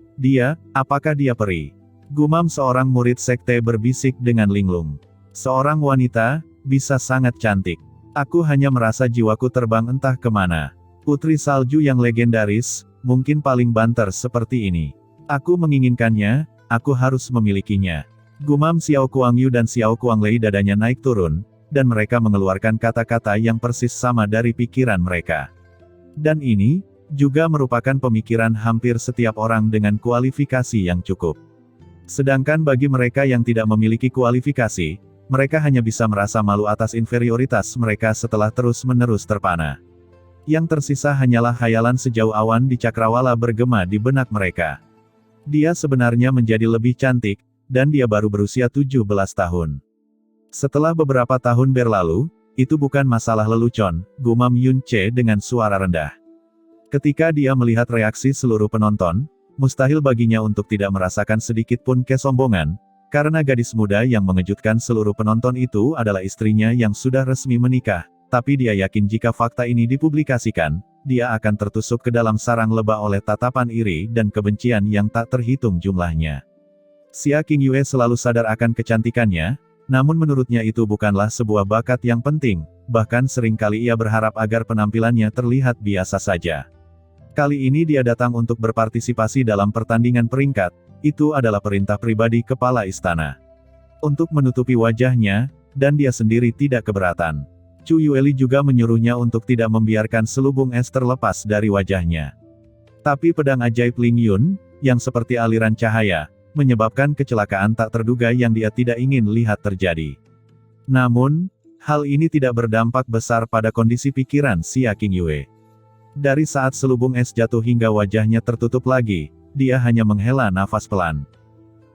apakah dia peri? Gumam seorang murid sekte berbisik dengan linglung. Seorang wanita, bisa sangat cantik. Aku hanya merasa jiwaku terbang entah kemana. Putri salju yang legendaris, mungkin paling banter seperti ini. Aku menginginkannya, aku harus memilikinya. Gumam Xiao Kuangyu dan Xiao Kuanglei, dadanya naik turun, dan mereka mengeluarkan kata-kata yang persis sama dari pikiran mereka. Dan ini, juga merupakan pemikiran hampir setiap orang dengan kualifikasi yang cukup. Sedangkan bagi mereka yang tidak memiliki kualifikasi, mereka hanya bisa merasa malu atas inferioritas mereka setelah terus-menerus terpana. Yang tersisa hanyalah khayalan sejauh awan di cakrawala bergema di benak mereka. Dia sebenarnya menjadi lebih cantik, dan dia baru berusia 17 tahun. Setelah beberapa tahun berlalu, itu bukan masalah lelucon, gumam Yun Ce dengan suara rendah. Ketika dia melihat reaksi seluruh penonton, mustahil baginya untuk tidak merasakan sedikit pun kesombongan, karena gadis muda yang mengejutkan seluruh penonton itu adalah istrinya yang sudah resmi menikah, tapi dia yakin jika fakta ini dipublikasikan, dia akan tertusuk ke dalam sarang lebah oleh tatapan iri dan kebencian yang tak terhitung jumlahnya. Xia Qingyue selalu sadar akan kecantikannya, namun menurutnya itu bukanlah sebuah bakat yang penting, bahkan seringkali ia berharap agar penampilannya terlihat biasa saja. Kali ini dia datang untuk berpartisipasi dalam pertandingan peringkat, itu adalah perintah pribadi kepala istana. Untuk menutupi wajahnya, dan dia sendiri tidak keberatan. Chu Yueli juga menyuruhnya untuk tidak membiarkan selubung es terlepas dari wajahnya. Tapi pedang ajaib Ling Yun, yang seperti aliran cahaya, menyebabkan kecelakaan tak terduga yang dia tidak ingin lihat terjadi. Namun, hal ini tidak berdampak besar pada kondisi pikiran Xia Qingyue. Dari saat selubung es jatuh hingga wajahnya tertutup lagi, dia hanya menghela nafas pelan.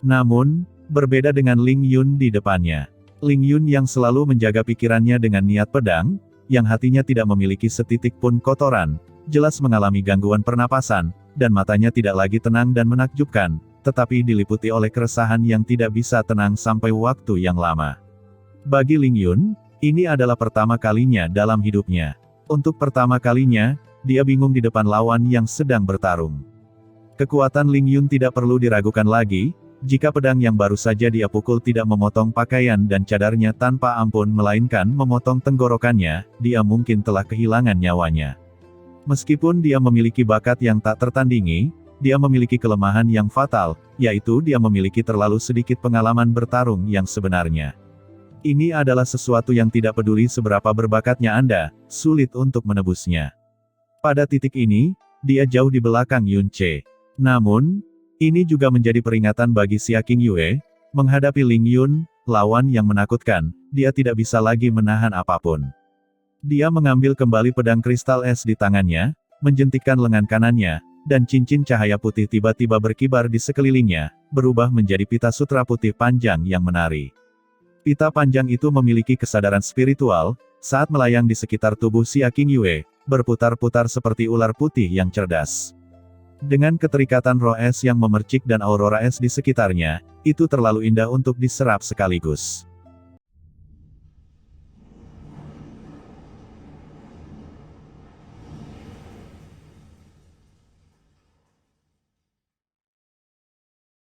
Namun, berbeda dengan Ling Yun di depannya. Ling Yun yang selalu menjaga pikirannya dengan niat pedang, yang hatinya tidak memiliki setitik pun kotoran, jelas mengalami gangguan pernapasan, dan matanya tidak lagi tenang dan menakjubkan, tetapi diliputi oleh keresahan yang tidak bisa tenang sampai waktu yang lama. Bagi Ling Yun, ini adalah pertama kalinya dalam hidupnya. Untuk pertama kalinya, dia bingung di depan lawan yang sedang bertarung. Kekuatan Ling Yun tidak perlu diragukan lagi, jika pedang yang baru saja dia pukul tidak memotong pakaian dan cadarnya tanpa ampun melainkan memotong tenggorokannya, dia mungkin telah kehilangan nyawanya. Meskipun dia memiliki bakat yang tak tertandingi, dia memiliki kelemahan yang fatal, yaitu dia memiliki terlalu sedikit pengalaman bertarung yang sebenarnya. Ini adalah sesuatu yang tidak peduli seberapa berbakatnya Anda, sulit untuk menebusnya. Pada titik ini, dia jauh di belakang Yun Ce. Namun, ini juga menjadi peringatan bagi Xia Qingyue, menghadapi Ling Yun, lawan yang menakutkan, dia tidak bisa lagi menahan apapun. Dia mengambil kembali pedang kristal es di tangannya, menjentikkan lengan kanannya, dan cincin cahaya putih tiba-tiba berkibar di sekelilingnya, berubah menjadi pita sutra putih panjang yang menari. Pita panjang itu memiliki kesadaran spiritual, saat melayang di sekitar tubuh Xia Qingyue, berputar-putar seperti ular putih yang cerdas. Dengan keterikatan roh es yang memercik dan aurora es di sekitarnya, itu terlalu indah untuk diserap sekaligus.